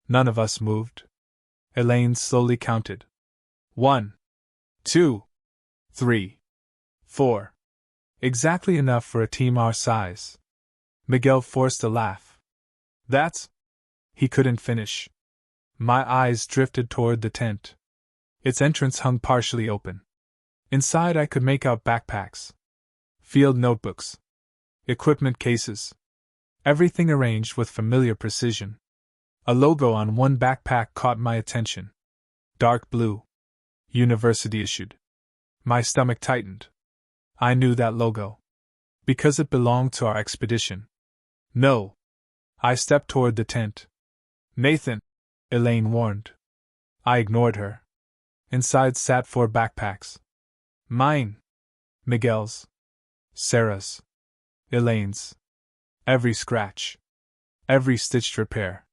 A: None of us moved. Elaine slowly counted. 1, 2, 3, 4. Exactly enough for a team our size. Miguel forced a laugh. That's... He couldn't finish. My eyes drifted toward the tent. Its entrance hung partially open. Inside I could make out backpacks, field notebooks, equipment cases, everything arranged with familiar precision. A logo on one backpack caught my attention. Dark blue. University issued. My stomach tightened. I knew that logo. Because it belonged to our expedition. No. I stepped toward the tent. Nathan, Elaine warned. I ignored her. Inside sat 4 backpacks. Mine. Miguel's. Sarah's. Elaine's. Every scratch. Every stitched repair.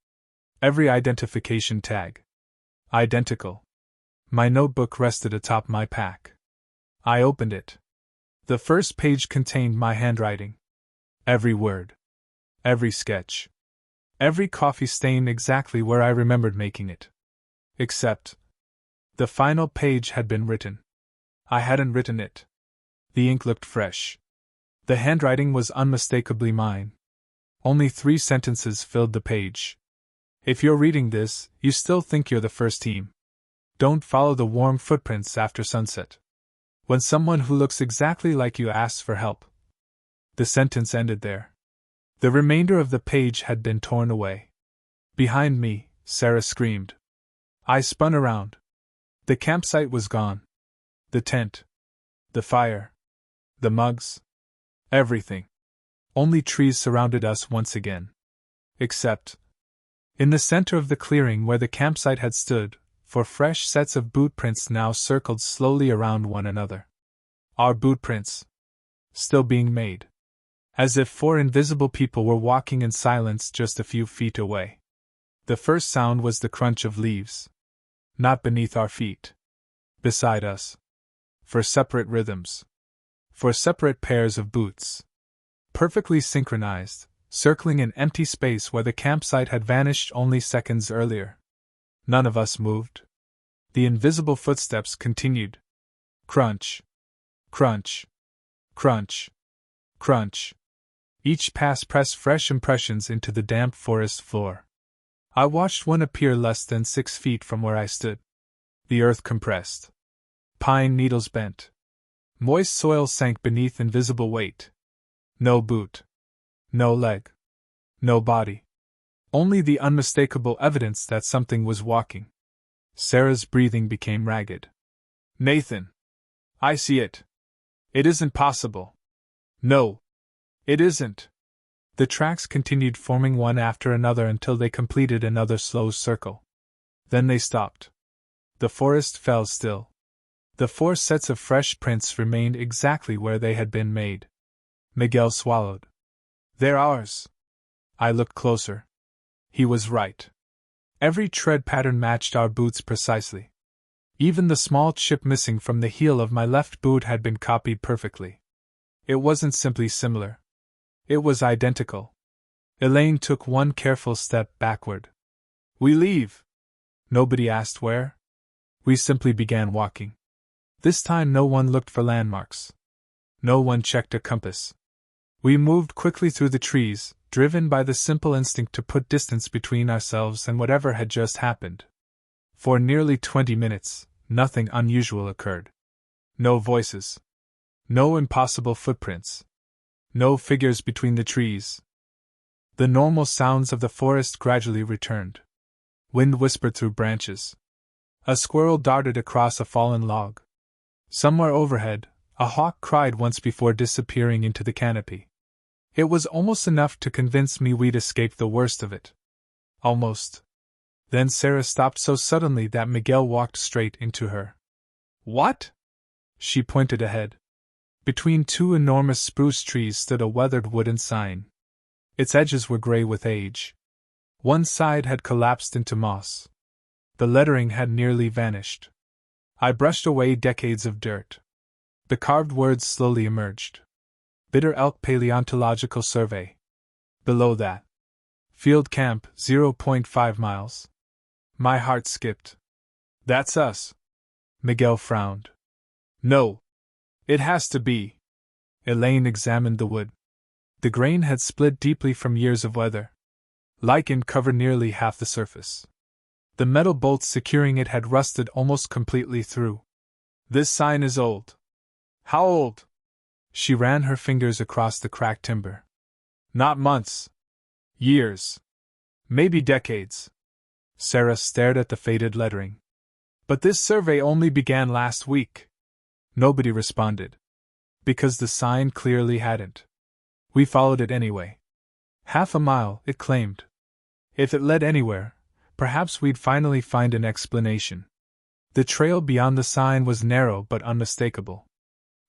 A: Every identification tag. Identical. My notebook rested atop my pack. I opened it. The first page contained my handwriting. Every word. Every sketch. Every coffee stain exactly where I remembered making it. Except, the final page had been written. I hadn't written it. The ink looked fresh. The handwriting was unmistakably mine. Only 3 sentences filled the page. If you're reading this, you still think you're the first team. Don't follow the warm footprints after sunset. When someone who looks exactly like you asks for help. The sentence ended there. The remainder of the page had been torn away. Behind me, Sarah screamed. I spun around. The campsite was gone. The tent. The fire. The mugs. Everything. Only trees surrounded us once again. Except, in the center of the clearing where the campsite had stood, 4 fresh sets of boot prints now circled slowly around one another. Our boot prints. Still being made. As if 4 invisible people were walking in silence just a few feet away. The first sound was the crunch of leaves. Not beneath our feet. Beside us. 4 separate rhythms. 4 separate pairs of boots. Perfectly synchronized, circling an empty space where the campsite had vanished only seconds earlier. None of us moved. The invisible footsteps continued. Crunch. Crunch. Crunch. Crunch. Each pass pressed fresh impressions into the damp forest floor. I watched one appear less than 6 feet from where I stood. The earth compressed. Pine needles bent. Moist soil sank beneath invisible weight. No boot. No leg. No body. Only the unmistakable evidence that something was walking. Sarah's breathing became ragged. Nathan. I see it. It isn't possible. No. It isn't. The tracks continued forming one after another until they completed another slow circle. Then they stopped. The forest fell still. The 4 sets of fresh prints remained exactly where they had been made. Miguel swallowed. They're ours. I looked closer. He was right. Every tread pattern matched our boots precisely. Even the small chip missing from the heel of my left boot had been copied perfectly. It wasn't simply similar. It was identical. Elaine took one careful step backward. We leave. Nobody asked where. We simply began walking. This time no one looked for landmarks. No one checked a compass. We moved quickly through the trees, driven by the simple instinct to put distance between ourselves and whatever had just happened. For nearly 20 minutes, nothing unusual occurred. No voices. No impossible footprints. No figures between the trees. The normal sounds of the forest gradually returned. Wind whispered through branches. A squirrel darted across a fallen log. Somewhere overhead, a hawk cried once before disappearing into the canopy. It was almost enough to convince me we'd escaped the worst of it. Almost. Then Sarah stopped so suddenly that Miguel walked straight into her. What? She pointed ahead. Between two enormous spruce trees stood a weathered wooden sign. Its edges were gray with age. One side had collapsed into moss. The lettering had nearly vanished. I brushed away decades of dirt. The carved words slowly emerged. Bitter Elk Paleontological Survey. Below that, Field Camp, 0.5 miles. My heart skipped. That's us. Miguel frowned. No. It has to be. Elaine examined the wood. The grain had split deeply from years of weather. Lichen covered nearly half the surface. The metal bolts securing it had rusted almost completely through. This sign is old. How old? She ran her fingers across the cracked timber. Not months. Years. Maybe decades. Sarah stared at the faded lettering. But this survey only began last week. Nobody responded. Because the sign clearly hadn't. We followed it anyway. Half a mile, it claimed. If it led anywhere, perhaps we'd finally find an explanation. The trail beyond the sign was narrow but unmistakable.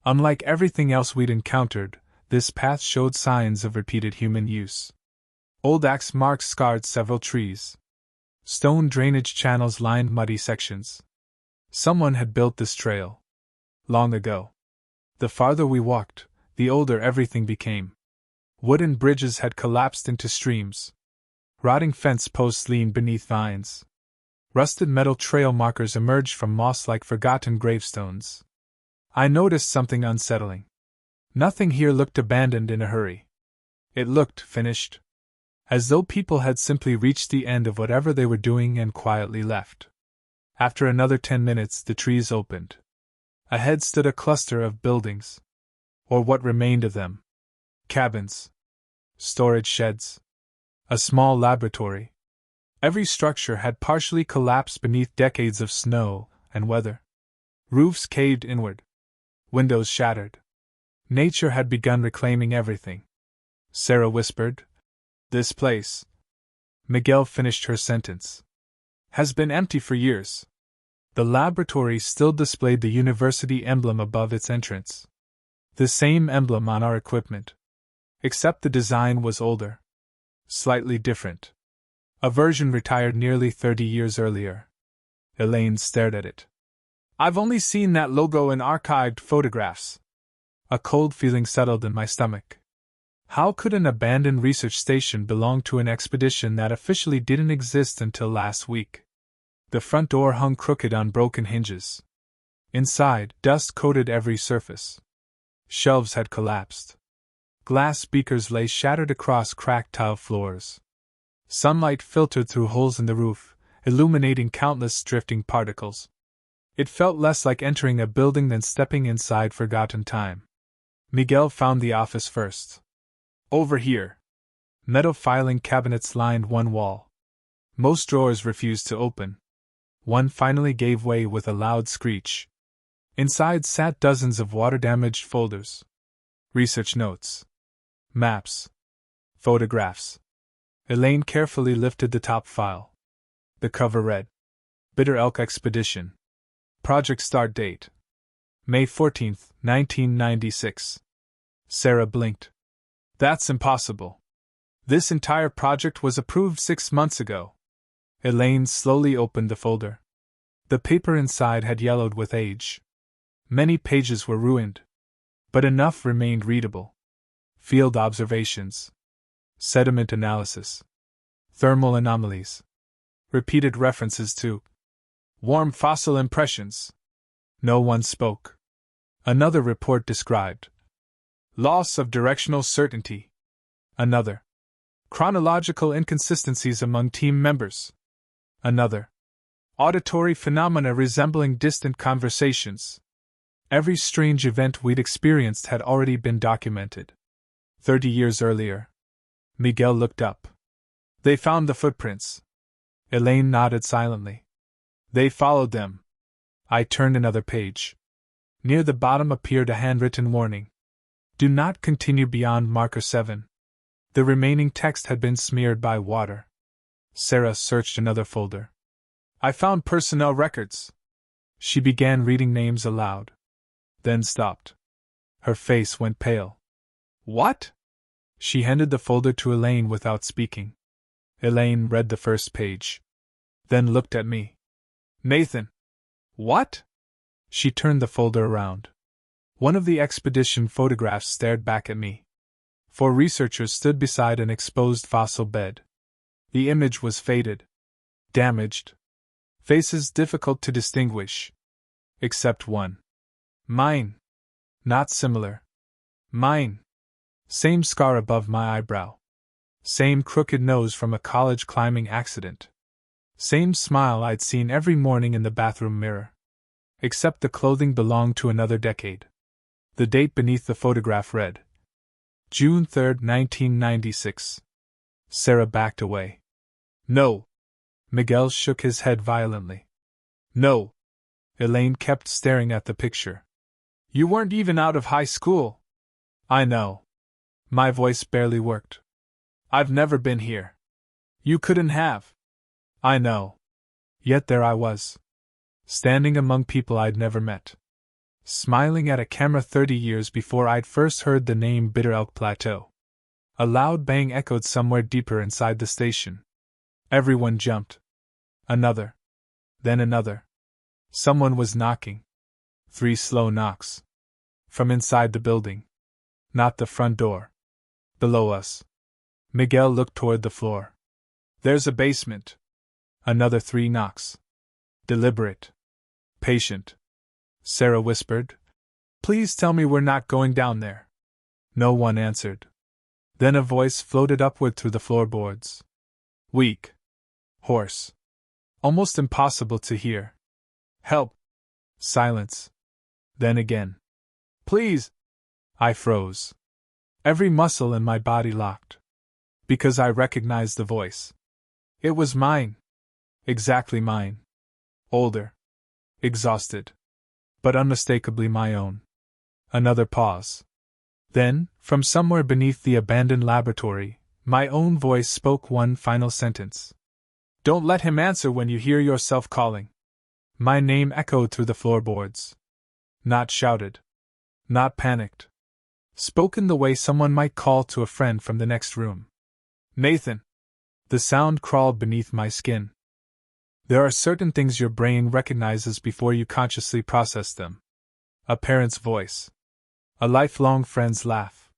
A: Unlike everything else we'd encountered, this path showed signs of repeated human use. Old axe marks scarred several trees. Stone drainage channels lined muddy sections. Someone had built this trail. Long ago. The farther we walked, the older everything became. Wooden bridges had collapsed into streams. Rotting fence posts leaned beneath vines. Rusted metal trail markers emerged from moss like forgotten gravestones. I noticed something unsettling. Nothing here looked abandoned in a hurry. It looked finished. As though people had simply reached the end of whatever they were doing and quietly left. After another 10 minutes, the trees opened. Ahead stood a cluster of buildings. Or what remained of them. Cabins. Storage sheds. A small laboratory. Every structure had partially collapsed beneath decades of snow and weather. Roofs caved inward. Windows shattered. Nature had begun reclaiming everything. Sarah whispered, "This place," Miguel finished her sentence, "has been empty for years." The laboratory still displayed the university emblem above its entrance. The same emblem on our equipment. Except the design was older. Slightly different. A version retired nearly 30 years earlier. Elaine stared at it. "I've only seen that logo in archived photographs." A cold feeling settled in my stomach. How could an abandoned research station belong to an expedition that officially didn't exist until last week? The front door hung crooked on broken hinges. Inside, dust coated every surface. Shelves had collapsed. Glass beakers lay shattered across cracked tile floors. Sunlight filtered through holes in the roof, illuminating countless drifting particles. It felt less like entering a building than stepping inside forgotten time. Miguel found the office first. "Over here." Metal filing cabinets lined one wall. Most drawers refused to open. One finally gave way with a loud screech. Inside sat dozens of water-damaged folders. Research notes. Maps. Photographs. Elaine carefully lifted the top file. The cover read, "Bitter Elk Expedition. Project start date. May 14, 1996. Sarah blinked. "That's impossible. This entire project was approved 6 months ago." Elaine slowly opened the folder. The paper inside had yellowed with age. Many pages were ruined. But enough remained readable. Field observations. Sediment analysis. Thermal anomalies. Repeated references to warm fossil impressions. No one spoke. Another report described loss of directional certainty. Another. Chronological inconsistencies among team members. Another. Auditory phenomena resembling distant conversations. Every strange event we'd experienced had already been documented. 30 years earlier. Miguel looked up. "They found the footprints." Elaine nodded silently. "They followed them." I turned another page. Near the bottom appeared a handwritten warning. "Do not continue beyond marker 7. The remaining text had been smeared by water. Sarah searched another folder. I found personnel records. She began reading names aloud. Then stopped. Her face went pale. What? She handed the folder to Elaine without speaking. Elaine read the first page. Then looked at me. Nathan. What? She turned the folder around. One of the expedition photographs stared back at me. 4 researchers stood beside an exposed fossil bed. The image was faded. Damaged. Faces difficult to distinguish. Except one. Mine. Not similar. Mine. Same scar above my eyebrow. Same crooked nose from a college climbing accident. Same smile I'd seen every morning in the bathroom mirror. Except the clothing belonged to another decade. The date beneath the photograph read, June 3, 1996. Sarah backed away. No. Miguel shook his head violently. No. Elaine kept staring at the picture. You weren't even out of high school. I know. My voice barely worked. I've never been here. You couldn't have. I know. Yet there I was. Standing among people I'd never met. Smiling at a camera 30 years before I'd first heard the name Bitter Elk Plateau. A loud bang echoed somewhere deeper inside the station. Everyone jumped. Another. Then another. Someone was knocking. 3 slow knocks. From inside the building. Not the front door. Below us. Miguel looked toward the floor. There's a basement. Another 3 knocks. Deliberate. Patient. Sarah whispered. Please tell me we're not going down there. No one answered. Then a voice floated upward through the floorboards. Weak. Hoarse. Almost impossible to hear. Help. Silence. Then again. Please. I froze. Every muscle in my body locked. Because I recognized the voice. It was mine. Exactly mine. Older. Exhausted. But unmistakably my own. Another pause. Then, from somewhere beneath the abandoned laboratory, my own voice spoke one final sentence. Don't let him answer when you hear yourself calling. My name echoed through the floorboards. Not shouted. Not panicked. Spoken the way someone might call to a friend from the next room. Nathan. The sound crawled beneath my skin. There are certain things your brain recognizes before you consciously process them. A parent's voice. A lifelong friend's laugh.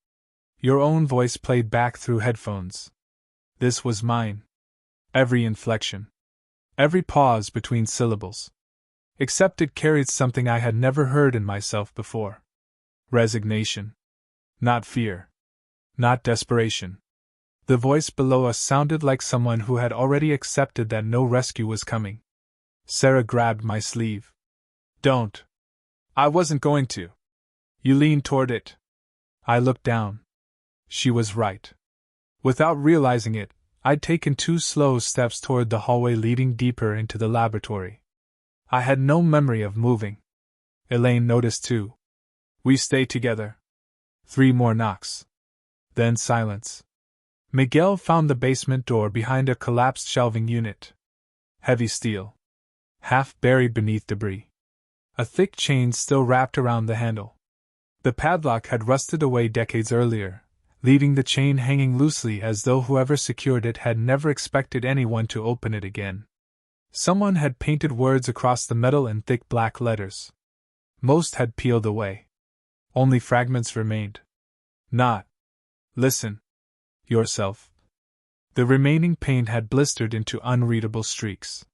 A: Your own voice played back through headphones. This was mine. Every inflection. Every pause between syllables. Except it carried something I had never heard in myself before. Resignation. Not fear. Not desperation. The voice below us sounded like someone who had already accepted that no rescue was coming. Sarah grabbed my sleeve. Don't. I wasn't going to. You leaned toward it. I looked down. She was right. Without realizing it, I'd taken 2 slow steps toward the hallway leading deeper into the laboratory. I had no memory of moving. Elaine noticed too. We stayed together. 3 more knocks. Then silence. Miguel found the basement door behind a collapsed shelving unit. Heavy steel. Half buried beneath debris. A thick chain still wrapped around the handle. The padlock had rusted away decades earlier, leaving the chain hanging loosely as though whoever secured it had never expected anyone to open it again. Someone had painted words across the metal in thick black letters. Most had peeled away. Only fragments remained. Not. Listen. Yourself. The remaining paint had blistered into unreadable streaks.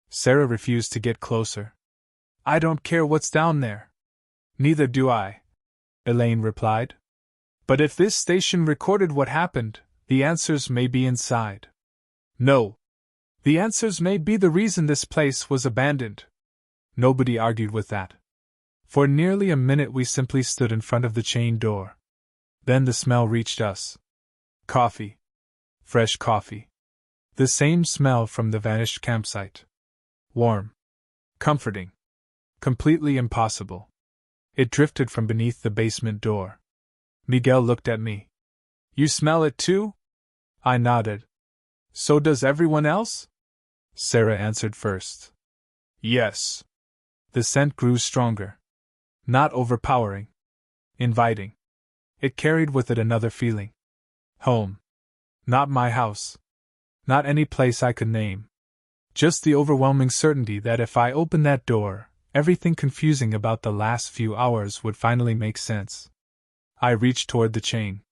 A: Sarah refused to get closer. I don't care what's down there. Neither do I, Elaine replied. But if this station recorded what happened, the answers may be inside. No. The answers may be the reason this place was abandoned. Nobody argued with that. For nearly a minute we simply stood in front of the chained door. Then the smell reached us. Coffee. Fresh coffee. The same smell from the vanished campsite. Warm. Comforting. Completely impossible. It drifted from beneath the basement door. Miguel looked at me. You smell it too? I nodded. So does everyone else? Sarah answered first. Yes. The scent grew stronger. Not overpowering. Inviting. It carried with it another feeling. Home. Not my house. Not any place I could name. Just the overwhelming certainty that if I opened that door, everything confusing about the last few hours would finally make sense. I reached toward the chain.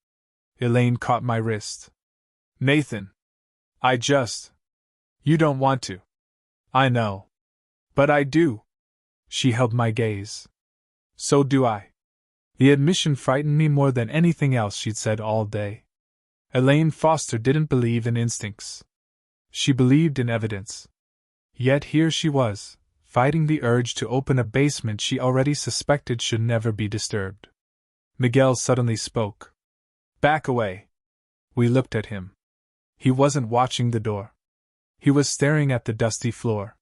A: Elaine caught my wrist. Nathan. You don't want to. I know. But I do. She held my gaze. So do I. The admission frightened me more than anything else she'd said all day. Elaine Foster didn't believe in instincts. She believed in evidence. Yet here she was, fighting the urge to open a basement she already suspected should never be disturbed. Miguel suddenly spoke. Back away. We looked at him. He wasn't watching the door. He was staring at the dusty floor.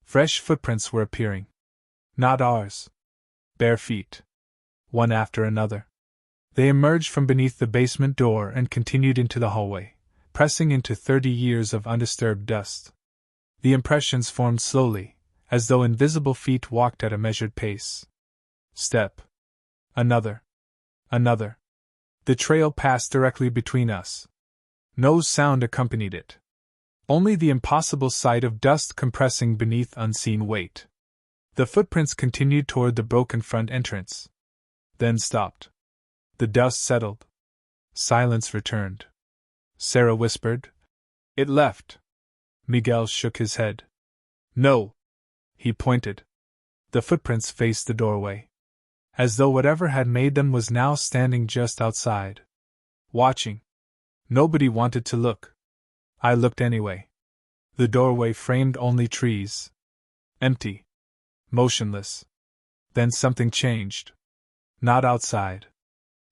A: Fresh footprints were appearing. Not ours. Bare feet. One after another. They emerged from beneath the basement door and continued into the hallway, pressing into 30 years of undisturbed dust. The impressions formed slowly, as though invisible feet walked at a measured pace. Step. Another. Another. The trail passed directly between us. No sound accompanied it. Only the impossible sight of dust compressing beneath unseen weight. The footprints continued toward the broken front entrance. Then stopped. The dust settled. Silence returned. Sarah whispered, "It left." Miguel shook his head. "No." He pointed. The footprints faced the doorway. As though whatever had made them was now standing just outside. Watching. Nobody wanted to look. I looked anyway. The doorway framed only trees. Empty. Motionless. Then something changed. Not outside.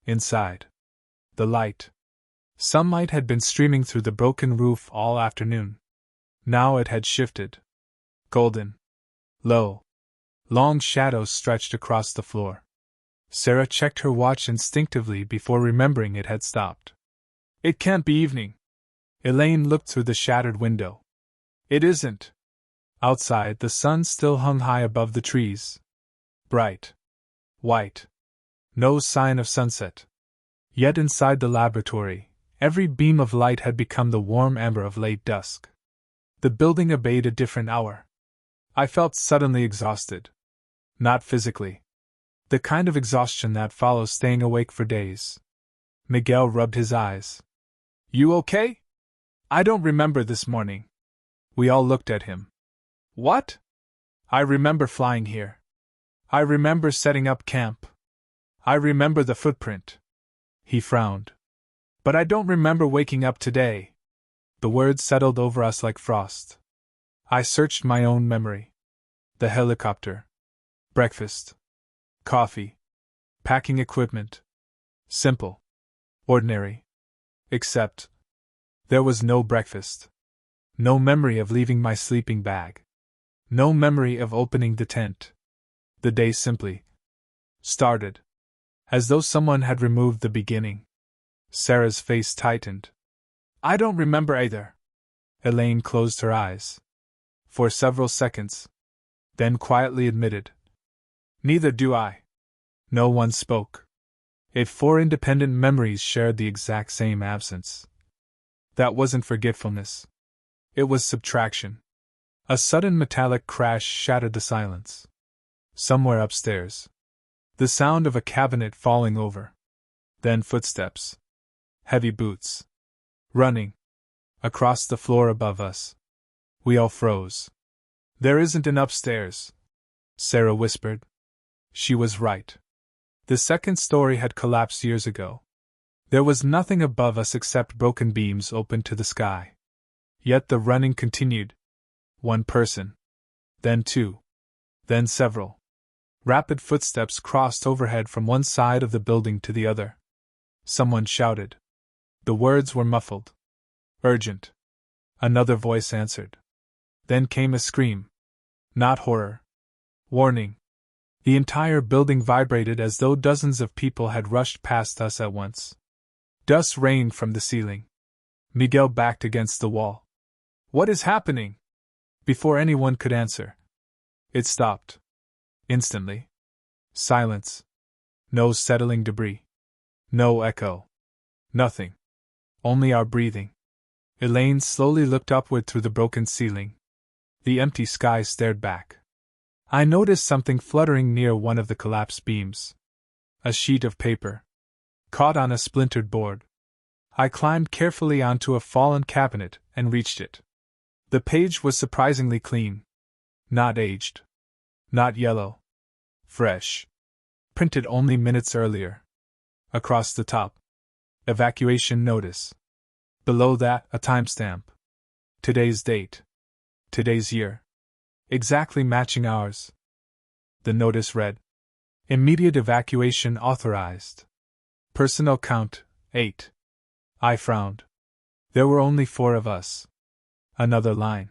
A: Inside. The light. Sunlight had been streaming through the broken roof all afternoon. Now it had shifted. Golden. Low. Long shadows stretched across the floor. Sarah checked her watch instinctively before remembering it had stopped. "It can't be evening." Elaine looked through the shattered window. "It isn't." Outside, the sun still hung high above the trees. Bright. White. No sign of sunset. Yet inside the laboratory, every beam of light had become the warm amber of late dusk. The building obeyed a different hour. I felt suddenly exhausted. Not physically. The kind of exhaustion that follows staying awake for days. Miguel rubbed his eyes. "You okay?" "I don't remember this morning." We all looked at him. "What?" "I remember flying here. I remember setting up camp. I remember the footprint." He frowned. "But I don't remember waking up today." The words settled over us like frost. I searched my own memory. The helicopter. Breakfast. Coffee. Packing equipment. Simple. Ordinary. Except there was no breakfast. No memory of leaving my sleeping bag. No memory of opening the tent. The day simply started. As though someone had removed the beginning. Sarah's face tightened. "I don't remember either." Elaine closed her eyes. For several seconds. Then quietly admitted. "Neither do I." No one spoke. If 4 independent memories shared the exact same absence. That wasn't forgetfulness. It was subtraction. A sudden metallic crash shattered the silence. Somewhere upstairs. The sound of a cabinet falling over. Then footsteps. Heavy boots. Running. Across the floor above us. We all froze. "There isn't an upstairs," Sarah whispered. She was right. The second story had collapsed years ago. There was nothing above us except broken beams open to the sky. Yet the running continued. One person. Then 2. Then several. Rapid footsteps crossed overhead from one side of the building to the other. Someone shouted. The words were muffled. Urgent. Another voice answered. Then came a scream. Not horror. Warning. The entire building vibrated as though dozens of people had rushed past us at once. Dust rained from the ceiling. Miguel backed against the wall. What is happening? Before anyone could answer, it stopped. Instantly. Silence. No settling debris. No echo. Nothing. Only our breathing. Elaine slowly looked upward through the broken ceiling. The empty sky stared back. I noticed something fluttering near one of the collapsed beams. A sheet of paper. Caught on a splintered board. I climbed carefully onto a fallen cabinet and reached it. The page was surprisingly clean. Not aged. Not yellow. Fresh. Printed only minutes earlier. Across the top. Evacuation notice. Below that, a timestamp. Today's date. Today's year. Exactly matching ours. The notice read: Immediate evacuation authorized. Personnel count, 8. I frowned. There were only 4 of us. Another line.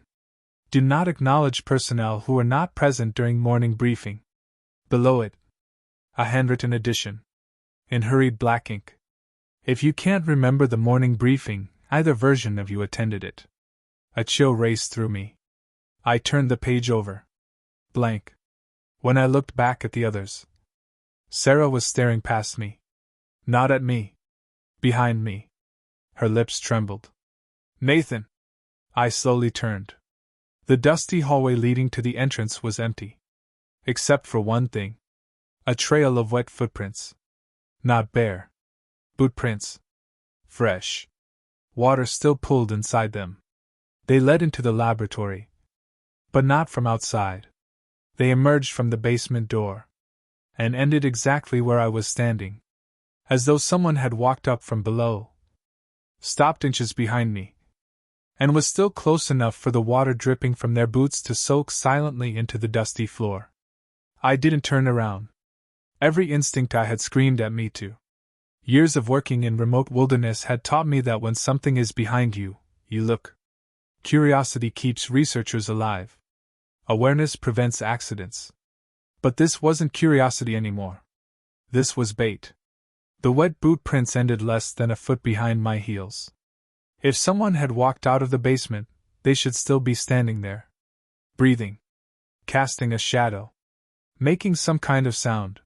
A: Do not acknowledge personnel who were not present during morning briefing. Below it, a handwritten addition. In hurried black ink. If you can't remember the morning briefing, either version of you attended it. A chill raced through me. I turned the page over. Blank. When I looked back at the others, Sarah was staring past me. Not at me. Behind me. Her lips trembled. Nathan! I slowly turned. The dusty hallway leading to the entrance was empty. Except for one thing. A trail of wet footprints. Not bare. Boot prints. Fresh. Water still pooled inside them. They led into the laboratory. But not from outside. They emerged from the basement door. And ended exactly where I was standing. As though someone had walked up from below. Stopped inches behind me. And was still close enough for the water dripping from their boots to soak silently into the dusty floor. I didn't turn around. Every instinct I had screamed at me to. Years of working in remote wilderness had taught me that when something is behind you, you look. Curiosity keeps researchers alive. Awareness prevents accidents. But this wasn't curiosity anymore. This was bait. The wet boot prints ended less than a foot behind my heels. If someone had walked out of the basement, they should still be standing there. Breathing. Casting a shadow. Making some kind of sound.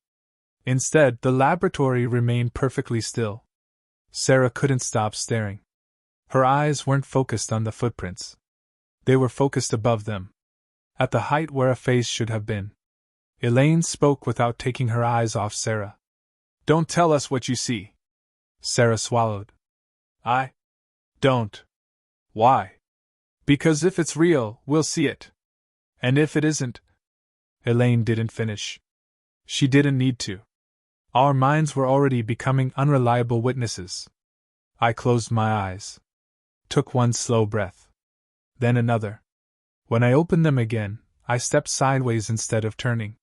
A: Instead, the laboratory remained perfectly still. Sarah couldn't stop staring. Her eyes weren't focused on the footprints. They were focused above them. At the height where a face should have been. Elaine spoke without taking her eyes off Sarah. Don't tell us what you see. Sarah swallowed. I don't. Why? Because if it's real, we'll see it. And if it isn't. Elaine didn't finish. She didn't need to. Our minds were already becoming unreliable witnesses. I closed my eyes. Took one slow breath. Then another. When I opened them again, I stepped sideways instead of turning.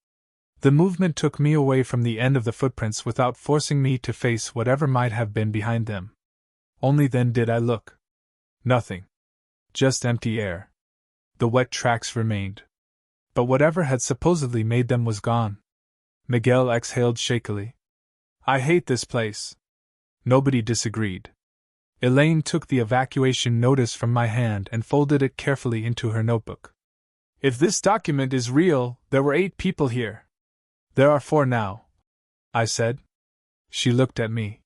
A: The movement took me away from the end of the footprints without forcing me to face whatever might have been behind them. Only then did I look. Nothing. Just empty air. The wet tracks remained. But whatever had supposedly made them was gone. Miguel exhaled shakily. I hate this place. Nobody disagreed. Elaine took the evacuation notice from my hand and folded it carefully into her notebook. If this document is real, there were 8 people here. There are 4 now, I said. She looked at me.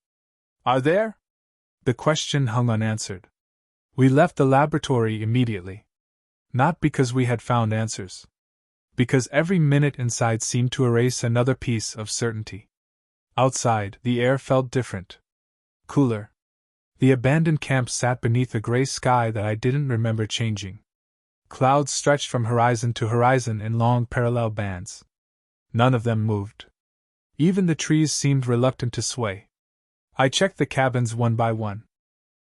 A: Are there? The question hung unanswered. We left the laboratory immediately. Not because we had found answers. Because every minute inside seemed to erase another piece of certainty. Outside, the air felt different. Cooler. The abandoned camp sat beneath a gray sky that I didn't remember changing. Clouds stretched from horizon to horizon in long parallel bands. None of them moved. Even the trees seemed reluctant to sway. I checked the cabins one by one.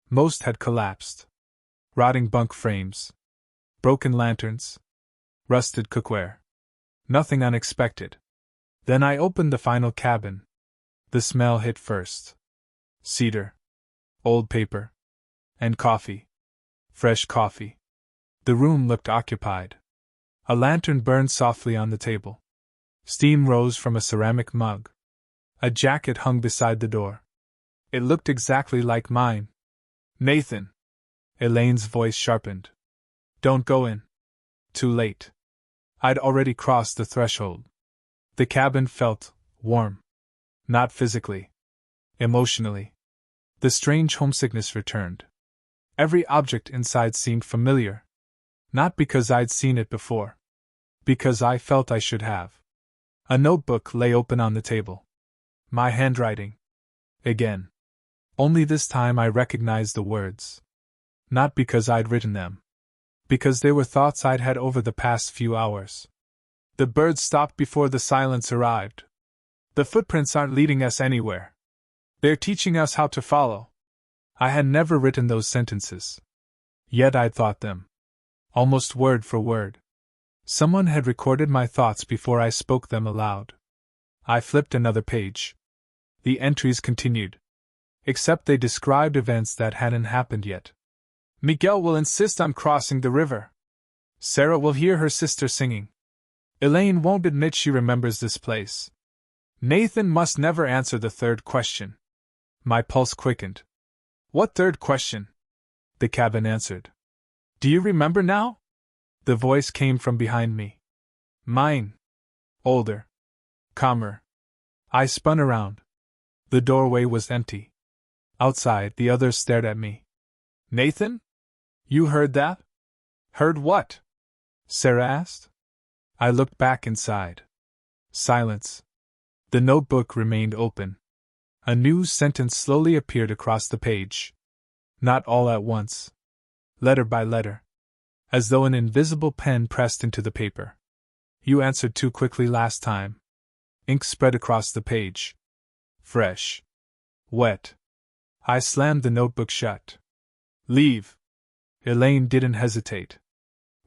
A: Most had collapsed. Rotting bunk frames. Broken lanterns. Rusted cookware. Nothing unexpected. Then I opened the final cabin. The smell hit first. Cedar. Old paper. And coffee. Fresh coffee. The room looked occupied. A lantern burned softly on the table. Steam rose from a ceramic mug. A jacket hung beside the door. It looked exactly like mine. Nathan! Elaine's voice sharpened. Don't go in. Too late. I'd already crossed the threshold. The cabin felt warm. Not physically. Emotionally. The strange homesickness returned. Every object inside seemed familiar. Not because I'd seen it before. Because I felt I should have. A notebook lay open on the table. My handwriting. Again. Only this time I recognized the words. Not because I'd written them. Because they were thoughts I'd had over the past few hours. The birds stopped before the silence arrived. The footprints aren't leading us anywhere. They're teaching us how to follow. I had never written those sentences. Yet I'd thought them. Almost word for word. Someone had recorded my thoughts before I spoke them aloud. I flipped another page. The entries continued. Except they described events that hadn't happened yet. Miguel will insist on crossing the river. Sarah will hear her sister singing. Elaine won't admit she remembers this place. Nathan must never answer the third question. My pulse quickened. What third question? The cabin answered. Do you remember now? The voice came from behind me. Mine. Older. Calmer. I spun around. The doorway was empty. Outside, the others stared at me. Nathan? You heard that? Heard what? Sarah asked. I looked back inside. Silence. The notebook remained open. A new sentence slowly appeared across the page. Not all at once. Letter by letter. As though an invisible pen pressed into the paper. You answered too quickly last time. Ink spread across the page. Fresh. Wet. I slammed the notebook shut. Leave. Elaine didn't hesitate.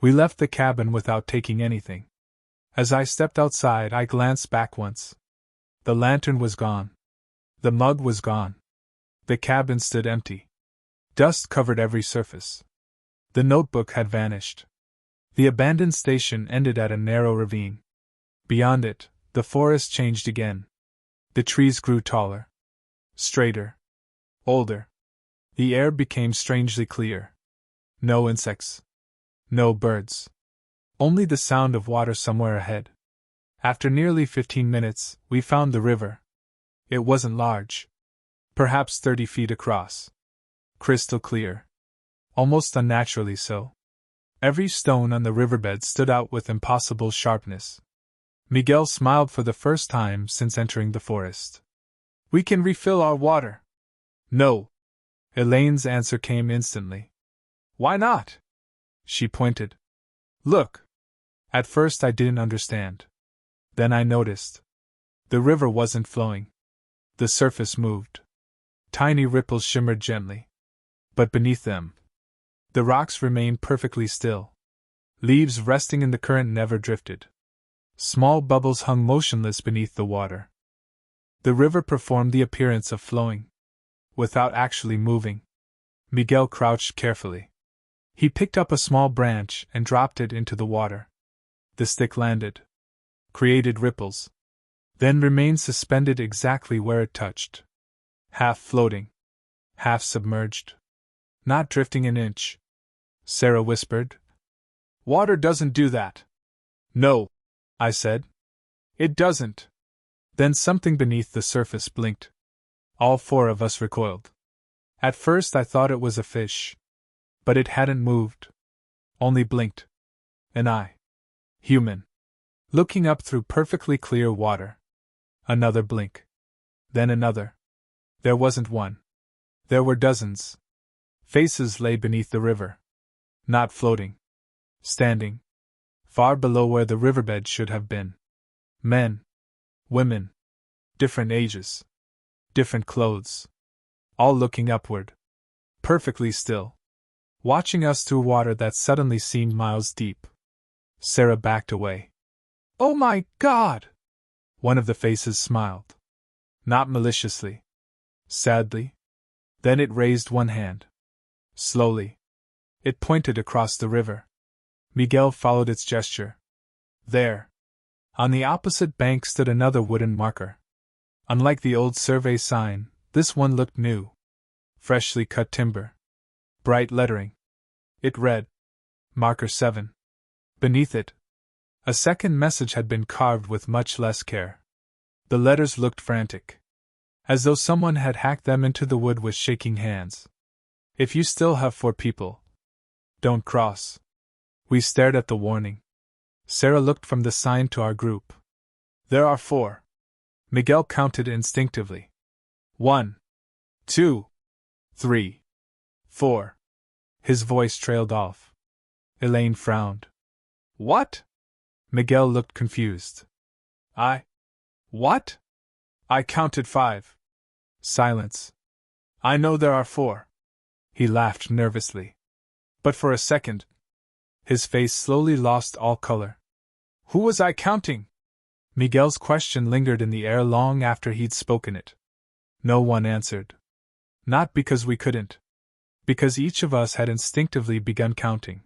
A: We left the cabin without taking anything. As I stepped outside, I glanced back once. The lantern was gone. The mug was gone. The cabin stood empty. Dust covered every surface. The notebook had vanished. The abandoned station ended at a narrow ravine. Beyond it, the forest changed again. The trees grew taller. Straighter. Older. The air became strangely clear. No insects. No birds. Only the sound of water somewhere ahead. After nearly 15 minutes, we found the river. It wasn't large. Perhaps 30 feet across. Crystal clear. Almost unnaturally so. Every stone on the riverbed stood out with impossible sharpness. Miguel smiled for the first time since entering the forest. We can refill our water. No. Elaine's answer came instantly. Why not? She pointed. Look. At first I didn't understand. Then I noticed. The river wasn't flowing. The surface moved. Tiny ripples shimmered gently. But beneath them, the rocks remained perfectly still. Leaves resting in the current never drifted. Small bubbles hung motionless beneath the water. The river performed the appearance of flowing. Without actually moving. Miguel crouched carefully. He picked up a small branch and dropped it into the water. The stick landed. Created ripples. Then remained suspended exactly where it touched. Half floating. Half submerged. Not drifting an inch. Sarah whispered. Water doesn't do that. No, I said. It doesn't. Then something beneath the surface blinked. All four of us recoiled. At first I thought it was a fish. But it hadn't moved. Only blinked. An eye. Human. Looking up through perfectly clear water. Another blink. Then another. There wasn't one. There were dozens. Faces lay beneath the river. Not floating. Standing. Far below where the riverbed should have been. Men. Women. Different ages. Different clothes. All looking upward. Perfectly still. Watching us through water that suddenly seemed miles deep. Sarah backed away. Oh my God! One of the faces smiled. Not maliciously. Sadly. Then it raised one hand. Slowly. It pointed across the river. Miguel followed its gesture. There. On the opposite bank stood another wooden marker. Unlike the old survey sign, this one looked new. Freshly cut timber. Bright lettering. It read, Marker 7. Beneath it, a second message had been carved with much less care. The letters looked frantic, as though someone had hacked them into the wood with shaking hands. If you still have 4 people, don't cross. We stared at the warning. Sarah looked from the sign to our group. There are 4. Miguel counted instinctively. 1, 2, 3, 4. His voice trailed off. Elaine frowned. What? Miguel looked confused. What? I counted 5. Silence. I know there are 4. He laughed nervously. But for a second, his face slowly lost all color. Who was I counting? Miguel's question lingered in the air long after he'd spoken it. No one answered. Not because we couldn't. Because each of us had instinctively begun counting.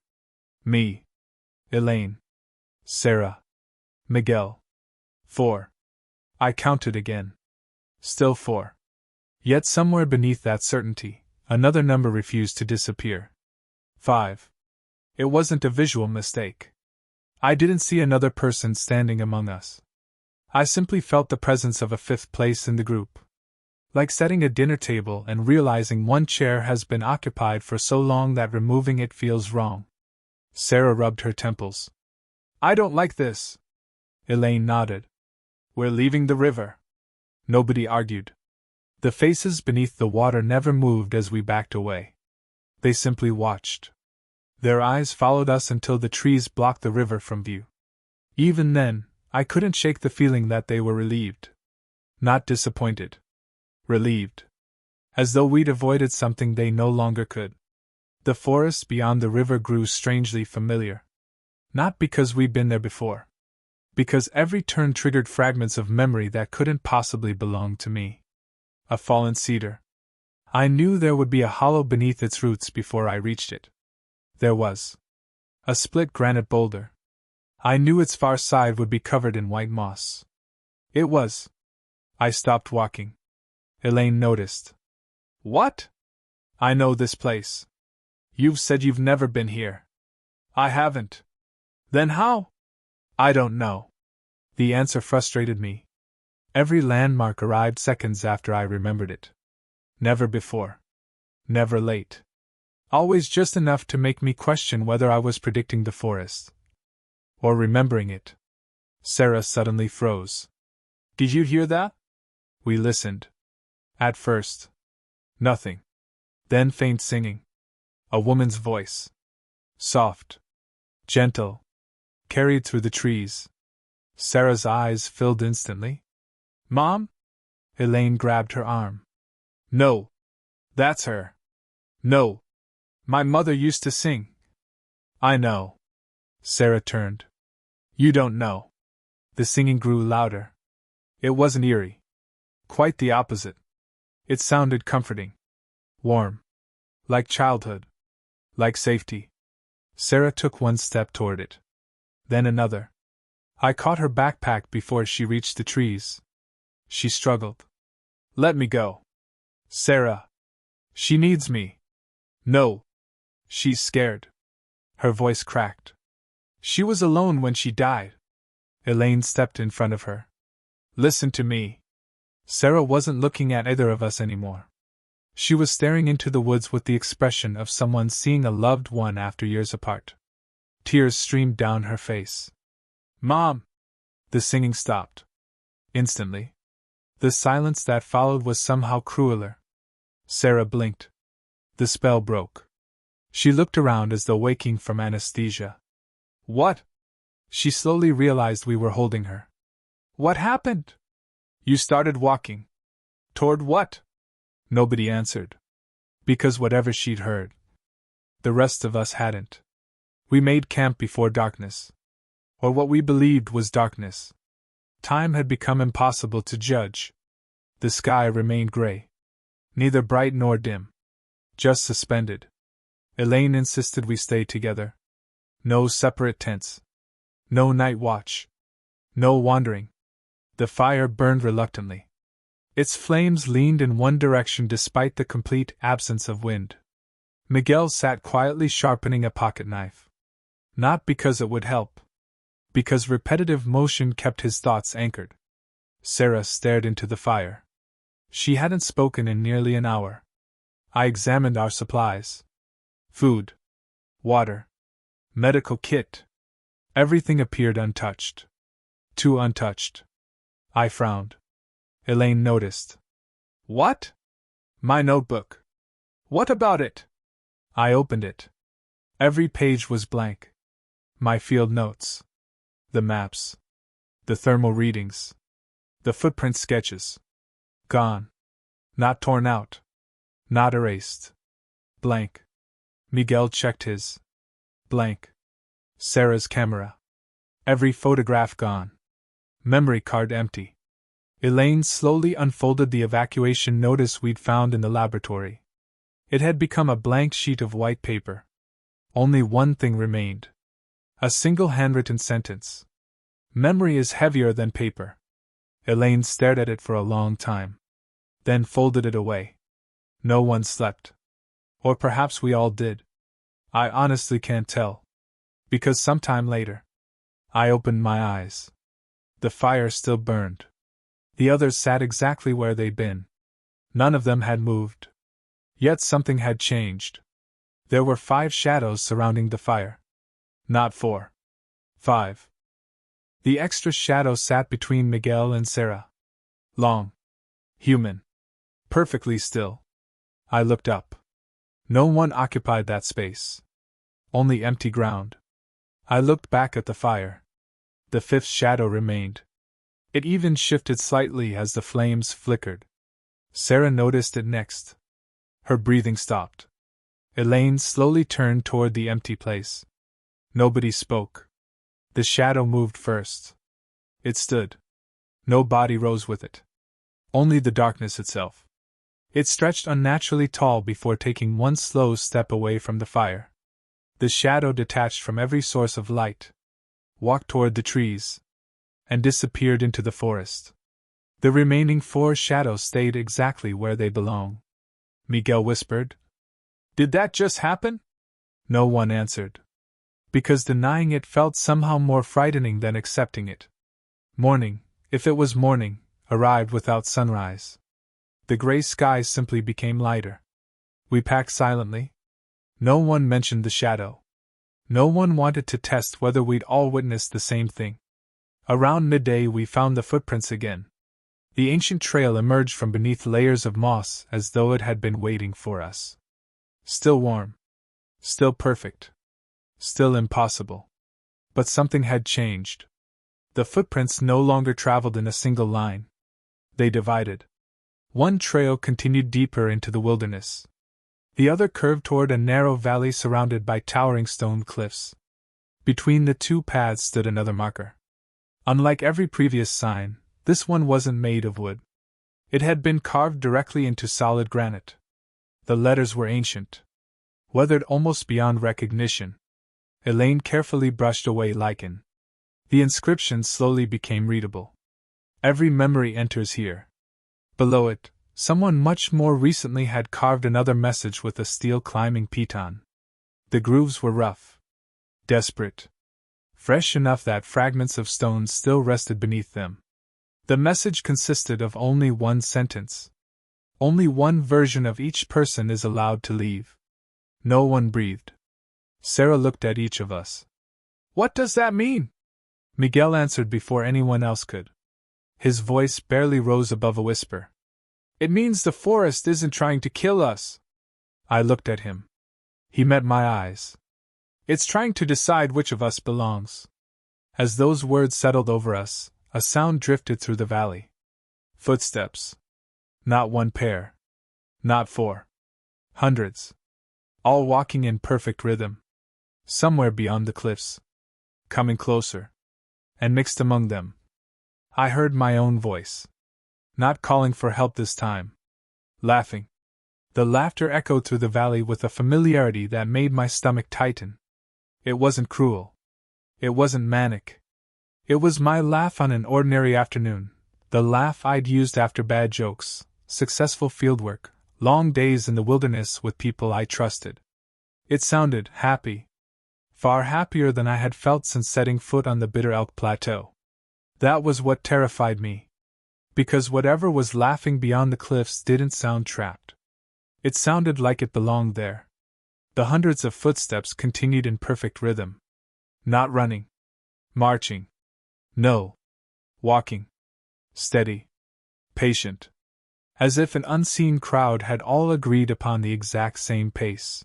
A: Me. Elaine. Sarah. Miguel. 4. I counted again. Still 4. Yet somewhere beneath that certainty, another number refused to disappear. 5. It wasn't a visual mistake. I didn't see another person standing among us. I simply felt the presence of a 5th place in the group. Like setting a dinner table and realizing one chair has been occupied for so long that removing it feels wrong. Sarah rubbed her temples. I don't like this. Elaine nodded. We're leaving the river. Nobody argued. The faces beneath the water never moved as we backed away. They simply watched. Their eyes followed us until the trees blocked the river from view. Even then, I couldn't shake the feeling that they were relieved. Not disappointed. Relieved. As though we'd avoided something they no longer could. The forest beyond the river grew strangely familiar. Not because we'd been there before. Because every turn triggered fragments of memory that couldn't possibly belong to me. A fallen cedar. I knew there would be a hollow beneath its roots before I reached it. There was. A split granite boulder. I knew its far side would be covered in white moss. It was. I stopped walking. Elaine noticed. What? I know this place. You've said you've never been here. I haven't. Then how? I don't know. The answer frustrated me. Every landmark arrived seconds after I remembered it. Never before. Never late. Always just enough to make me question whether I was predicting the forest. Or remembering it. Sarah suddenly froze. Did you hear that? We listened. At first. Nothing. Then faint singing. A woman's voice. Soft. Gentle. Carried through the trees. Sarah's eyes filled instantly. Mom? Elaine grabbed her arm. No. That's her. No. My mother used to sing. I know. Sarah turned. You don't know. The singing grew louder. It wasn't eerie. Quite the opposite. It sounded comforting. Warm. Like childhood. Like safety. Sarah took one step toward it. Then another. I caught her backpack before she reached the trees. She struggled. Let me go. Sarah. She needs me. No. She's scared. Her voice cracked. She was alone when she died. Elaine stepped in front of her. Listen to me. Sarah wasn't looking at either of us anymore. She was staring into the woods with the expression of someone seeing a loved one after years apart. Tears streamed down her face. Mom! The singing stopped. Instantly. The silence that followed was somehow crueler. Sarah blinked. The spell broke. She looked around as though waking from anesthesia. What? She slowly realized we were holding her. What happened? You started walking. Toward what? Nobody answered. Because whatever she'd heard, the rest of us hadn't. We made camp before darkness. Or what we believed was darkness. Time had become impossible to judge. The sky remained gray. Neither bright nor dim. Just suspended. Elaine insisted we stay together. No separate tents. No night watch. No wandering. The fire burned reluctantly. Its flames leaned in one direction despite the complete absence of wind. Miguel sat quietly sharpening a pocket knife. Not because it would help. Because repetitive motion kept his thoughts anchored. Sarah stared into the fire. She hadn't spoken in nearly an hour. I examined our supplies. Food. Water. Medical kit. Everything appeared untouched. Too untouched. I frowned. Elaine noticed. What? My notebook. What about it? I opened it. Every page was blank. My field notes. The maps. The thermal readings. The footprint sketches. Gone. Not torn out. Not erased. Blank. Miguel checked his. Blank. Sarah's camera. Every photograph gone. Memory card empty. Elaine slowly unfolded the evacuation notice we'd found in the laboratory. It had become a blank sheet of white paper. Only one thing remained. A single handwritten sentence. Memory is heavier than paper. Elaine stared at it for a long time. Then folded it away. No one slept. Or perhaps we all did. I honestly can't tell. Because sometime later, I opened my eyes. The fire still burned. The others sat exactly where they'd been. None of them had moved. Yet something had changed. There were 5 shadows surrounding the fire. Not 4. 5. The extra shadow sat between Miguel and Sarah. Long. Human. Perfectly still. I looked up. No one occupied that space. Only empty ground. I looked back at the fire. The 5th shadow remained. It even shifted slightly as the flames flickered. Sarah noticed it next. Her breathing stopped. Elaine slowly turned toward the empty place. Nobody spoke. The shadow moved first. It stood. No body rose with it. Only the darkness itself. It stretched unnaturally tall before taking one slow step away from the fire. The shadow detached from every source of light, walked toward the trees, and disappeared into the forest. The remaining 4 shadows stayed exactly where they belong. Miguel whispered. Did that just happen? No one answered. Because denying it felt somehow more frightening than accepting it. Morning, if it was morning, arrived without sunrise. The gray sky simply became lighter. We packed silently. No one mentioned the shadow. No one wanted to test whether we'd all witnessed the same thing. Around midday we found the footprints again. The ancient trail emerged from beneath layers of moss as though it had been waiting for us. Still warm. Still perfect. Still impossible. But something had changed. The footprints no longer traveled in a single line. They divided. One trail continued deeper into the wilderness. The other curved toward a narrow valley surrounded by towering stone cliffs. Between the 2 paths stood another marker. Unlike every previous sign, this one wasn't made of wood. It had been carved directly into solid granite. The letters were ancient. Weathered almost beyond recognition. Elaine carefully brushed away lichen. The inscription slowly became readable. Every memory enters here. Below it, someone much more recently had carved another message with a steel climbing piton. The grooves were rough. Desperate. Fresh enough that fragments of stone still rested beneath them. The message consisted of only one sentence. Only one version of each person is allowed to leave. No one breathed. Sarah looked at each of us. What does that mean? Miguel answered before anyone else could. His voice barely rose above a whisper. It means the forest isn't trying to kill us. I looked at him. He met my eyes. It's trying to decide which of us belongs. As those words settled over us, a sound drifted through the valley. Footsteps. Not 1 pair. Not 4. Hundreds. All walking in perfect rhythm. Somewhere beyond the cliffs. Coming closer. And mixed among them, I heard my own voice. Not calling for help this time. Laughing. The laughter echoed through the valley with a familiarity that made my stomach tighten. It wasn't cruel. It wasn't manic. It was my laugh on an ordinary afternoon, the laugh I'd used after bad jokes, successful fieldwork, long days in the wilderness with people I trusted. It sounded happy. Far happier than I had felt since setting foot on the Bitter Elk Plateau. That was what terrified me. Because whatever was laughing beyond the cliffs didn't sound trapped. It sounded like it belonged there. The hundreds of footsteps continued in perfect rhythm. Not running. Marching. No. Walking. Steady. Patient. As if an unseen crowd had all agreed upon the exact same pace.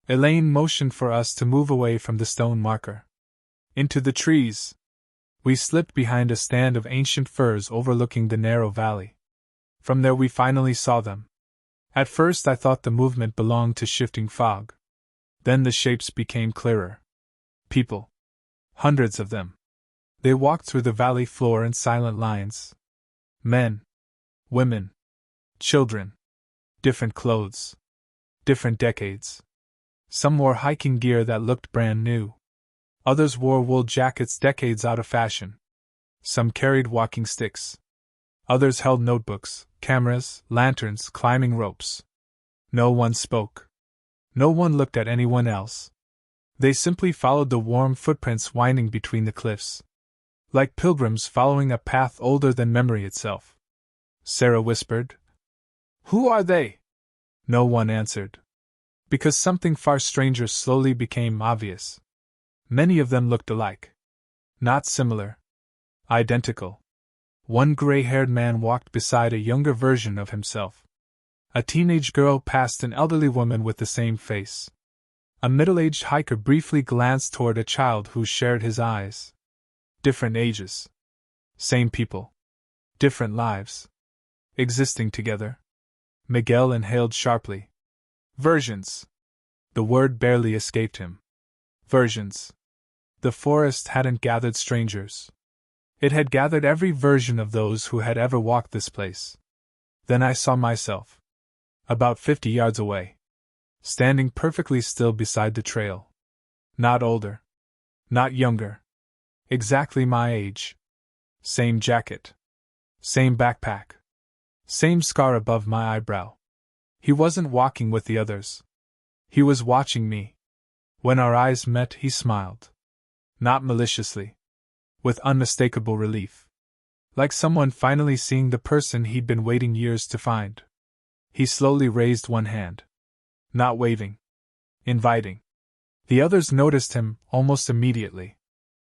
A: Elaine motioned for us to move away from the stone marker. Into the trees. We slipped behind a stand of ancient firs overlooking the narrow valley. From there we finally saw them. At first I thought the movement belonged to shifting fog. Then the shapes became clearer. People. Hundreds of them. They walked through the valley floor in silent lines. Men. Women. Children. Different clothes. Different decades. Some wore hiking gear that looked brand new. Others wore wool jackets decades out of fashion. Some carried walking sticks. Others held notebooks, cameras, lanterns, climbing ropes. No one spoke. No one looked at anyone else. They simply followed the warm footprints winding between the cliffs. Like pilgrims following a path older than memory itself. Sarah whispered. "Who are they?" No one answered. Because something far stranger slowly became obvious. Many of them looked alike. Not similar. Identical. One gray-haired man walked beside a younger version of himself. A teenage girl passed an elderly woman with the same face. A middle-aged hiker briefly glanced toward a child who shared his eyes. Different ages. Same people. Different lives. Existing together. Miguel inhaled sharply. Versions. The word barely escaped him. Versions. The forest hadn't gathered strangers. It had gathered every version of those who had ever walked this place. Then I saw myself. About 50 yards away. Standing perfectly still beside the trail. Not older. Not younger. Exactly my age. Same jacket. Same backpack. Same scar above my eyebrow. He wasn't walking with the others. He was watching me. When our eyes met, he smiled. Not maliciously. With unmistakable relief. Like someone finally seeing the person he'd been waiting years to find. He slowly raised one hand. Not waving. Inviting. The others noticed him almost immediately.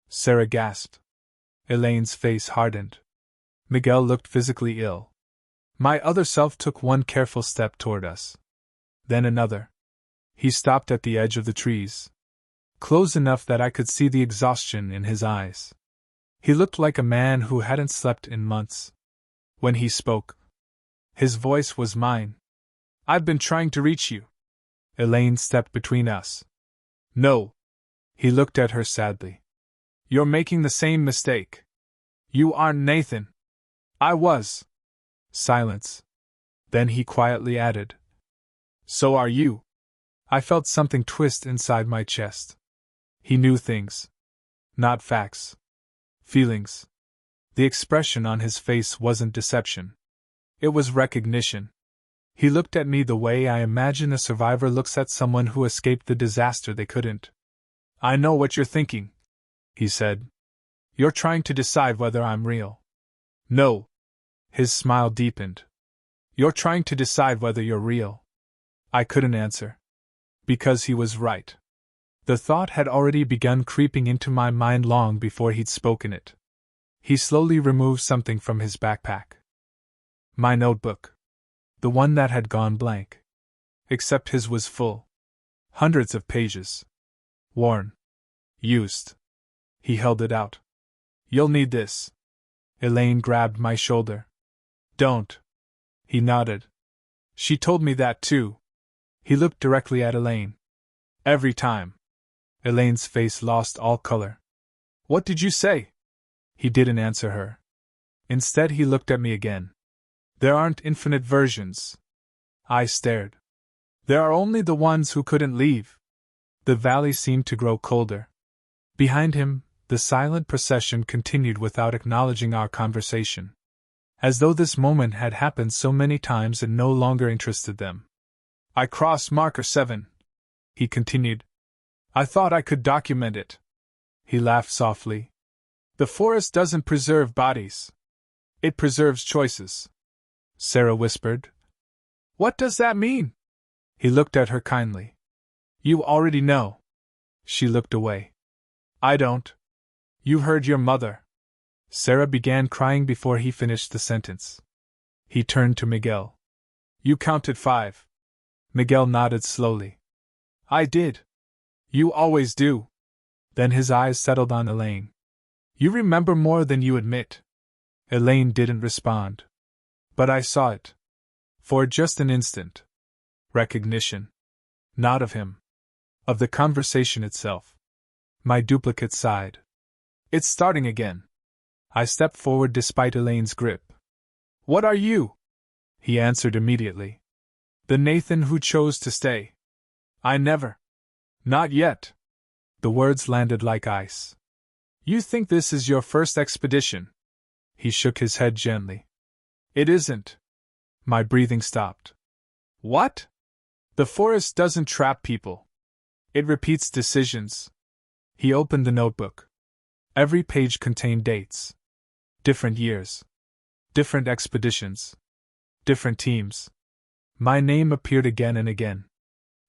A: Sarah gasped. Elaine's face hardened. Miguel looked physically ill. My other self took one careful step toward us. Then another. He stopped at the edge of the trees. Close enough that I could see the exhaustion in his eyes. He looked like a man who hadn't slept in months. When he spoke, his voice was mine. "I've been trying to reach you." Elaine stepped between us. "No." He looked at her sadly. "You're making the same mistake. You aren't Nathan." "I was." Silence. Then he quietly added, "So are you." I felt something twist inside my chest. He knew things. Not facts. Feelings. The expression on his face wasn't deception. It was recognition. He looked at me the way I imagine a survivor looks at someone who escaped the disaster they couldn't. "I know what you're thinking," he said. "You're trying to decide whether I'm real." "No." His smile deepened. "You're trying to decide whether you're real." I couldn't answer. Because he was right. The thought had already begun creeping into my mind long before he'd spoken it. He slowly removed something from his backpack. My notebook. The one that had gone blank. Except his was full. Hundreds of pages. Worn. Used. He held it out. "You'll need this." Elaine grabbed my shoulder. "Don't." He nodded. "She told me that too." He looked directly at Elaine. "Every time." Elaine's face lost all color. "What did you say?" He didn't answer her. Instead, he looked at me again. "There aren't infinite versions." I stared. "There are only the ones who couldn't leave." The valley seemed to grow colder. Behind him, the silent procession continued without acknowledging our conversation. As though this moment had happened so many times it no longer interested them. I crossed marker 7. he continued. I thought I could document it. He laughed softly. The forest doesn't preserve bodies. It preserves choices. Sarah whispered. What does that mean? He looked at her kindly. You already know. She looked away. I don't. You heard your mother. Sarah began crying before he finished the sentence. He turned to Miguel. You counted 5. Miguel nodded slowly. I did. You always do. Then his eyes settled on Elaine. You remember more than you admit. Elaine didn't respond. But I saw it. For just an instant. Recognition. Not of him. Of the conversation itself. My duplicate sighed. It's starting again. I stepped forward despite Elaine's grip. What are you? He answered immediately. The Nathan who chose to stay. I never. Not yet. The words landed like ice. You think this is your first expedition? He shook his head gently. It isn't. My breathing stopped. What? The forest doesn't trap people. It repeats decisions. He opened the notebook. Every page contained dates. Different years. Different expeditions. Different teams. My name appeared again and again.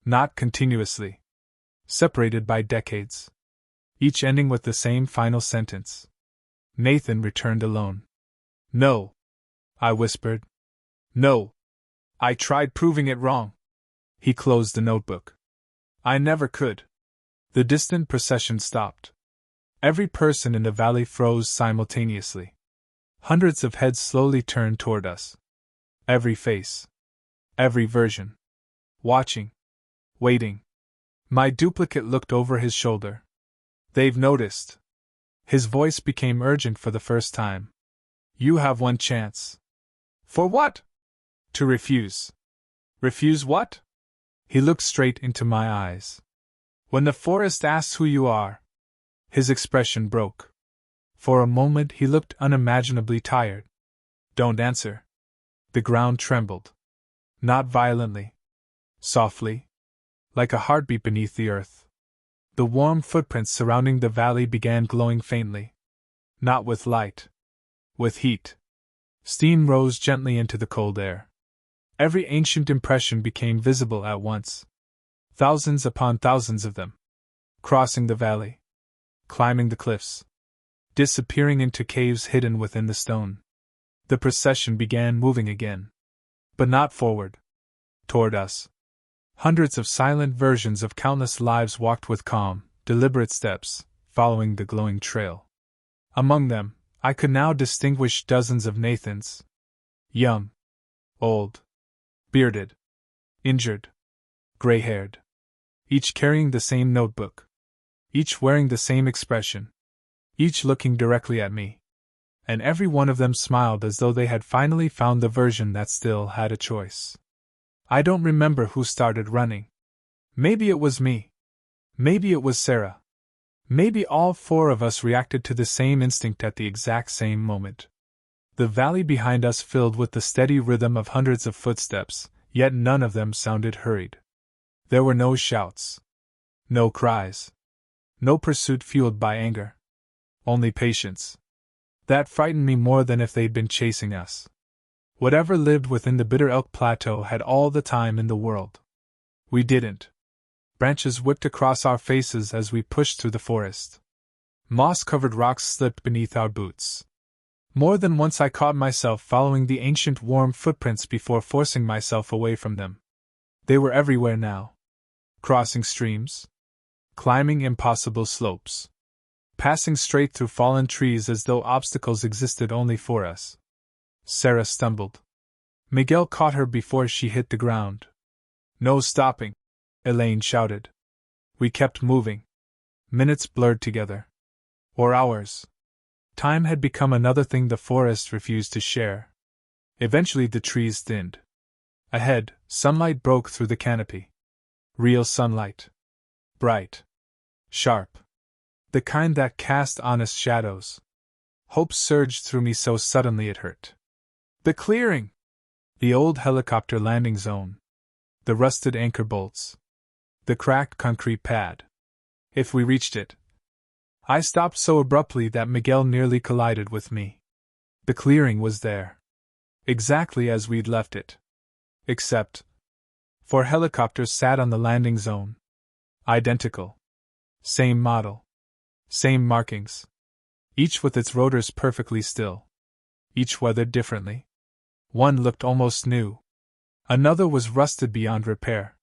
A: Not continuously. Separated by decades. Each ending with the same final sentence. Nathan returned alone. No. I whispered. No. I tried proving it wrong. He closed the notebook. I never could. The distant procession stopped. Every person in the valley froze simultaneously. Hundreds of heads slowly turned toward us. Every face. Every version. Watching. Waiting. My duplicate looked over his shoulder. They've noticed. His voice became urgent for the first time. You have one chance. For what? To refuse. Refuse what? He looked straight into my eyes. When the forest asks who you are. His expression broke. For a moment he looked unimaginably tired. Don't answer. The ground trembled. Not violently. Softly. Like a heartbeat beneath the earth. The warm footprints surrounding the valley began glowing faintly. Not with light. With heat. Steam rose gently into the cold air. Every ancient impression became visible at once. Thousands upon thousands of them. Crossing the valley. Climbing the cliffs. Disappearing into caves hidden within the stone. The procession began moving again. But not forward. Toward us. Hundreds of silent versions of countless lives walked with calm, deliberate steps, following the glowing trail. Among them, I could now distinguish dozens of Nathans. Young. Old. Bearded. Injured. Gray-haired. Each carrying the same notebook. Each wearing the same expression. Each looking directly at me. And every one of them smiled as though they had finally found the version that still had a choice. I don't remember who started running. Maybe it was me. Maybe it was Sarah. Maybe all 4 of us reacted to the same instinct at the exact same moment. The valley behind us filled with the steady rhythm of hundreds of footsteps, yet none of them sounded hurried. There were no shouts. No cries. No pursuit fueled by anger. Only patience. That frightened me more than if they'd been chasing us. Whatever lived within the Bitter Elk Plateau had all the time in the world. We didn't. Branches whipped across our faces as we pushed through the forest. Moss-covered rocks slipped beneath our boots. More than once I caught myself following the ancient warm footprints before forcing myself away from them. They were everywhere now. Crossing streams. Climbing impossible slopes. Passing straight through fallen trees as though obstacles existed only for us. Sarah stumbled. Miguel caught her before she hit the ground. No stopping, Elaine shouted. We kept moving. Minutes blurred together. Or hours. Time had become another thing the forest refused to share. Eventually the trees thinned. Ahead, sunlight broke through the canopy. Real sunlight. Bright. Sharp. The kind that cast honest shadows. Hope surged through me so suddenly it hurt. The clearing! The old helicopter landing zone. The rusted anchor bolts. The cracked concrete pad. If we reached it. I stopped so abruptly that Miguel nearly collided with me. The clearing was there. Exactly as we'd left it. Except. 4 helicopters sat on the landing zone. Identical. Same model. Same markings. Each with its rotors perfectly still. Each weathered differently. One looked almost new. Another was rusted beyond repair.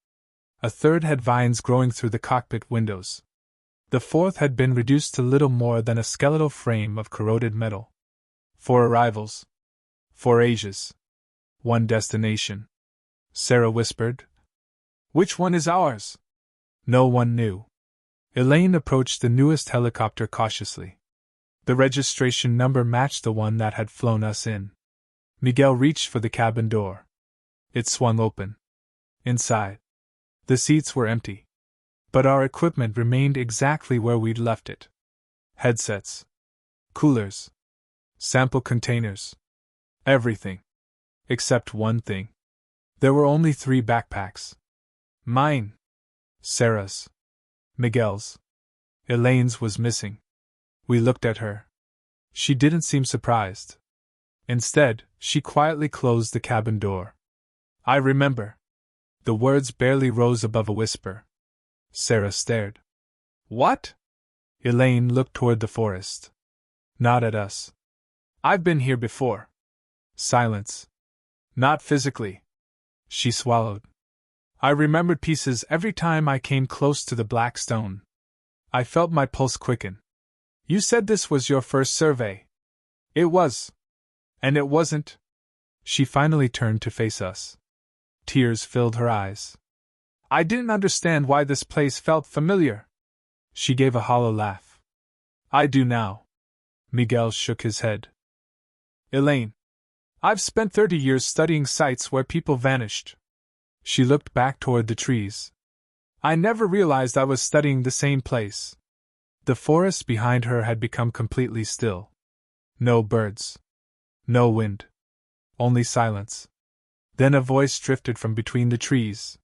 A: A third had vines growing through the cockpit windows. The fourth had been reduced to little more than a skeletal frame of corroded metal. 4 arrivals. 4 ages. 1 destination. Sarah whispered. Which one is ours? No one knew. Elaine approached the newest helicopter cautiously. The registration number matched the one that had flown us in. Miguel reached for the cabin door. It swung open. Inside. The seats were empty. But our equipment remained exactly where we'd left it. Headsets. Coolers. Sample containers. Everything. Except one thing. There were only 3 backpacks. Mine. Sarah's. Miguel's. Elaine's was missing. We looked at her. She didn't seem surprised. Instead, she quietly closed the cabin door. I remember. The words barely rose above a whisper. Sarah stared. What? Elaine looked toward the forest. Not at us. I've been here before. Silence. Not physically. She swallowed. I remembered pieces every time I came close to the black stone. I felt my pulse quicken. You said this was your first survey. It was. And it wasn't. She finally turned to face us. Tears filled her eyes. I didn't understand why this place felt familiar. She gave a hollow laugh. I do now. Miguel shook his head. Elaine. I've spent 30 years studying sites where people vanished. She looked back toward the trees. I never realized I was studying the same place. The forest behind her had become completely still. No birds. No wind. Only silence. Then a voice drifted from between the trees.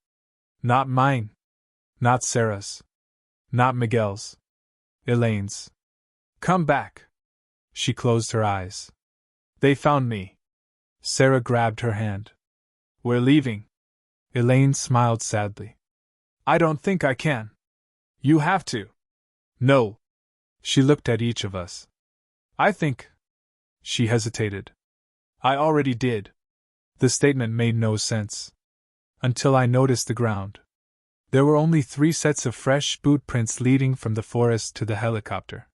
A: Not mine. Not Sarah's. Not Miguel's. Elaine's. Come back. She closed her eyes. They found me. Sarah grabbed her hand. We're leaving. Elaine smiled sadly. I don't think I can. You have to. No. She looked at each of us. I think. She hesitated. I already did. The statement made no sense. Until I noticed the ground. There were only 3 sets of fresh boot prints leading from the forest to the helicopter.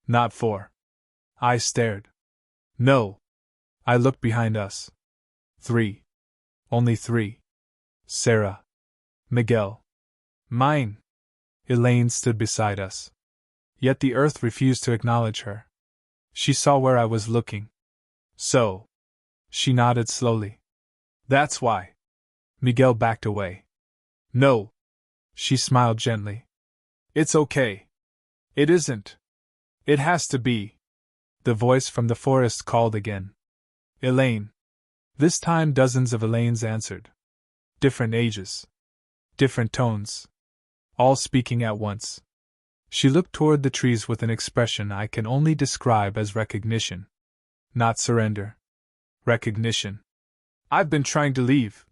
A: Not 4. I stared. No. I looked behind us. 3. Only 3. Sarah. Miguel. Mine. Elaine stood beside us. Yet the earth refused to acknowledge her. She saw where I was looking. So. She nodded slowly. That's why. Miguel backed away. No. She smiled gently. It's okay. It isn't. It has to be. The voice from the forest called again. Elaine. This time dozens of Elaines answered. Different ages. Different tones. All speaking at once. She looked toward the trees with an expression I can only describe as recognition. Not surrender. Recognition. I've been trying to leave.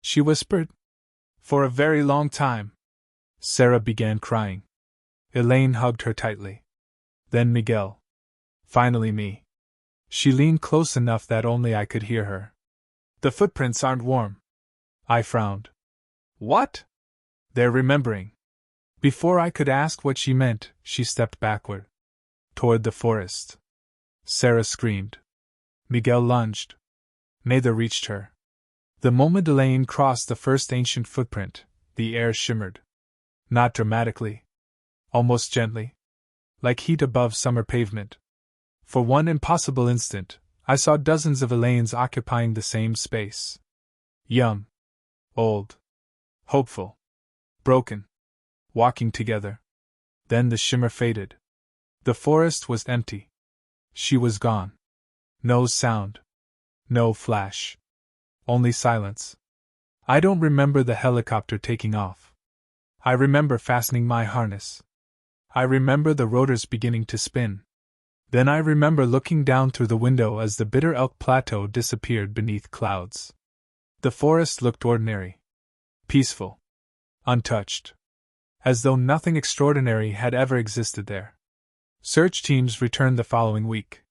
A: She whispered. For a very long time. Sarah began crying. Elaine hugged her tightly. Then Miguel. Finally me. She leaned close enough that only I could hear her. The footprints aren't warm. I frowned. What? They're remembering. Before I could ask what she meant, she stepped backward. Toward the forest. Sarah screamed. Miguel lunged. Neither reached her. The moment Elaine crossed the first ancient footprint, the air shimmered. Not dramatically. Almost gently. Like heat above summer pavement. For one impossible instant, I saw dozens of Elaines occupying the same space. Young. Old. Hopeful. Broken. Walking together. Then the shimmer faded. The forest was empty. She was gone. No sound. No flash. Only silence. I don't remember the helicopter taking off. I remember fastening my harness. I remember the rotors beginning to spin. Then I remember looking down through the window as the Bitter Elk Plateau disappeared beneath clouds. The forest looked ordinary, peaceful, untouched, as though nothing extraordinary had ever existed there. Search teams returned the following week.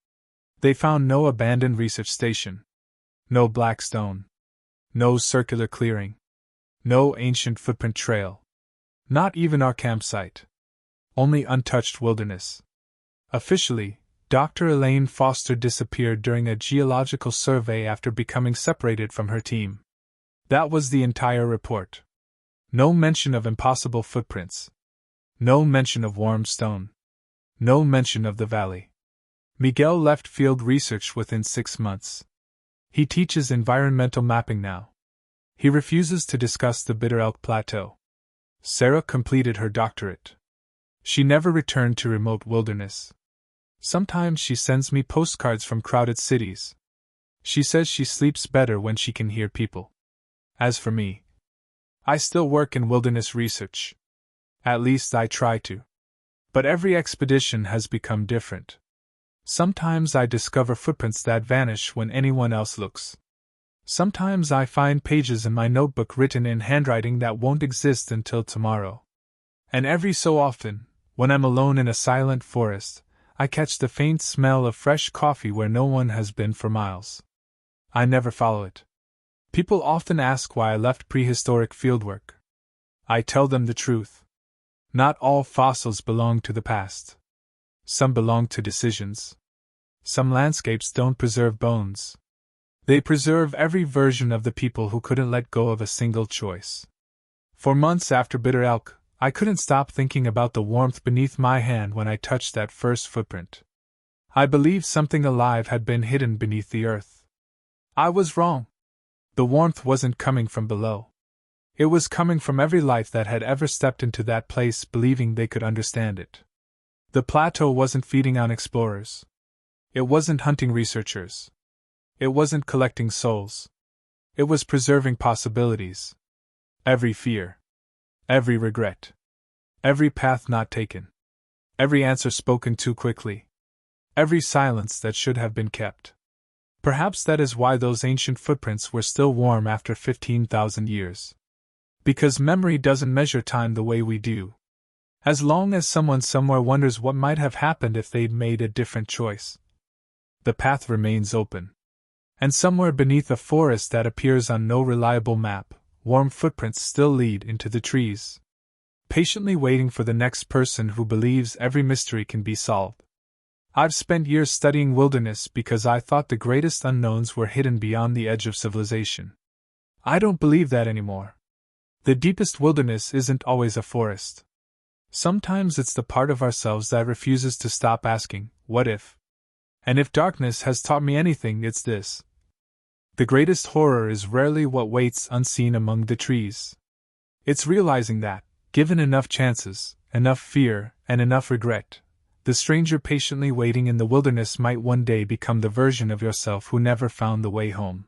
A: They found no abandoned research station, no black stone, no circular clearing, no ancient footprint trail, not even our campsite. Only untouched wilderness. Officially, Dr. Elaine Foster disappeared during a geological survey after becoming separated from her team. That was the entire report. No mention of impossible footprints. No mention of warm stone. No mention of the valley. Miguel left field research within 6 months. He teaches environmental mapping now. He refuses to discuss the Bitter Elk Plateau. Sarah completed her doctorate. She never returned to remote wilderness. Sometimes she sends me postcards from crowded cities. She says she sleeps better when she can hear people. As for me, I still work in wilderness research. At least I try to. But every expedition has become different. Sometimes I discover footprints that vanish when anyone else looks. Sometimes I find pages in my notebook written in handwriting that won't exist until tomorrow. And every so often, when I'm alone in a silent forest, I catch the faint smell of fresh coffee where no one has been for miles. I never follow it. People often ask why I left prehistoric fieldwork. I tell them the truth. Not all fossils belong to the past. Some belong to decisions. Some landscapes don't preserve bones. They preserve every version of the people who couldn't let go of a single choice. For months after Bitter Elk, I couldn't stop thinking about the warmth beneath my hand when I touched that first footprint. I believed something alive had been hidden beneath the earth. I was wrong. The warmth wasn't coming from below. It was coming from every life that had ever stepped into that place believing they could understand it. The plateau wasn't feeding on explorers. It wasn't hunting researchers. It wasn't collecting souls. It was preserving possibilities. Every fear. Every regret. Every path not taken. Every answer spoken too quickly. Every silence that should have been kept. Perhaps that is why those ancient footprints were still warm after 15,000 years. Because memory doesn't measure time the way we do. As long as someone somewhere wonders what might have happened if they'd made a different choice, the path remains open. And somewhere beneath a forest that appears on no reliable map, warm footprints still lead into the trees, patiently waiting for the next person who believes every mystery can be solved. I've spent years studying wilderness because I thought the greatest unknowns were hidden beyond the edge of civilization. I don't believe that anymore. The deepest wilderness isn't always a forest. Sometimes it's the part of ourselves that refuses to stop asking, what if? And if darkness has taught me anything, it's this. The greatest horror is rarely what waits unseen among the trees. It's realizing that, given enough chances, enough fear, and enough regret, the stranger patiently waiting in the wilderness might one day become the version of yourself who never found the way home.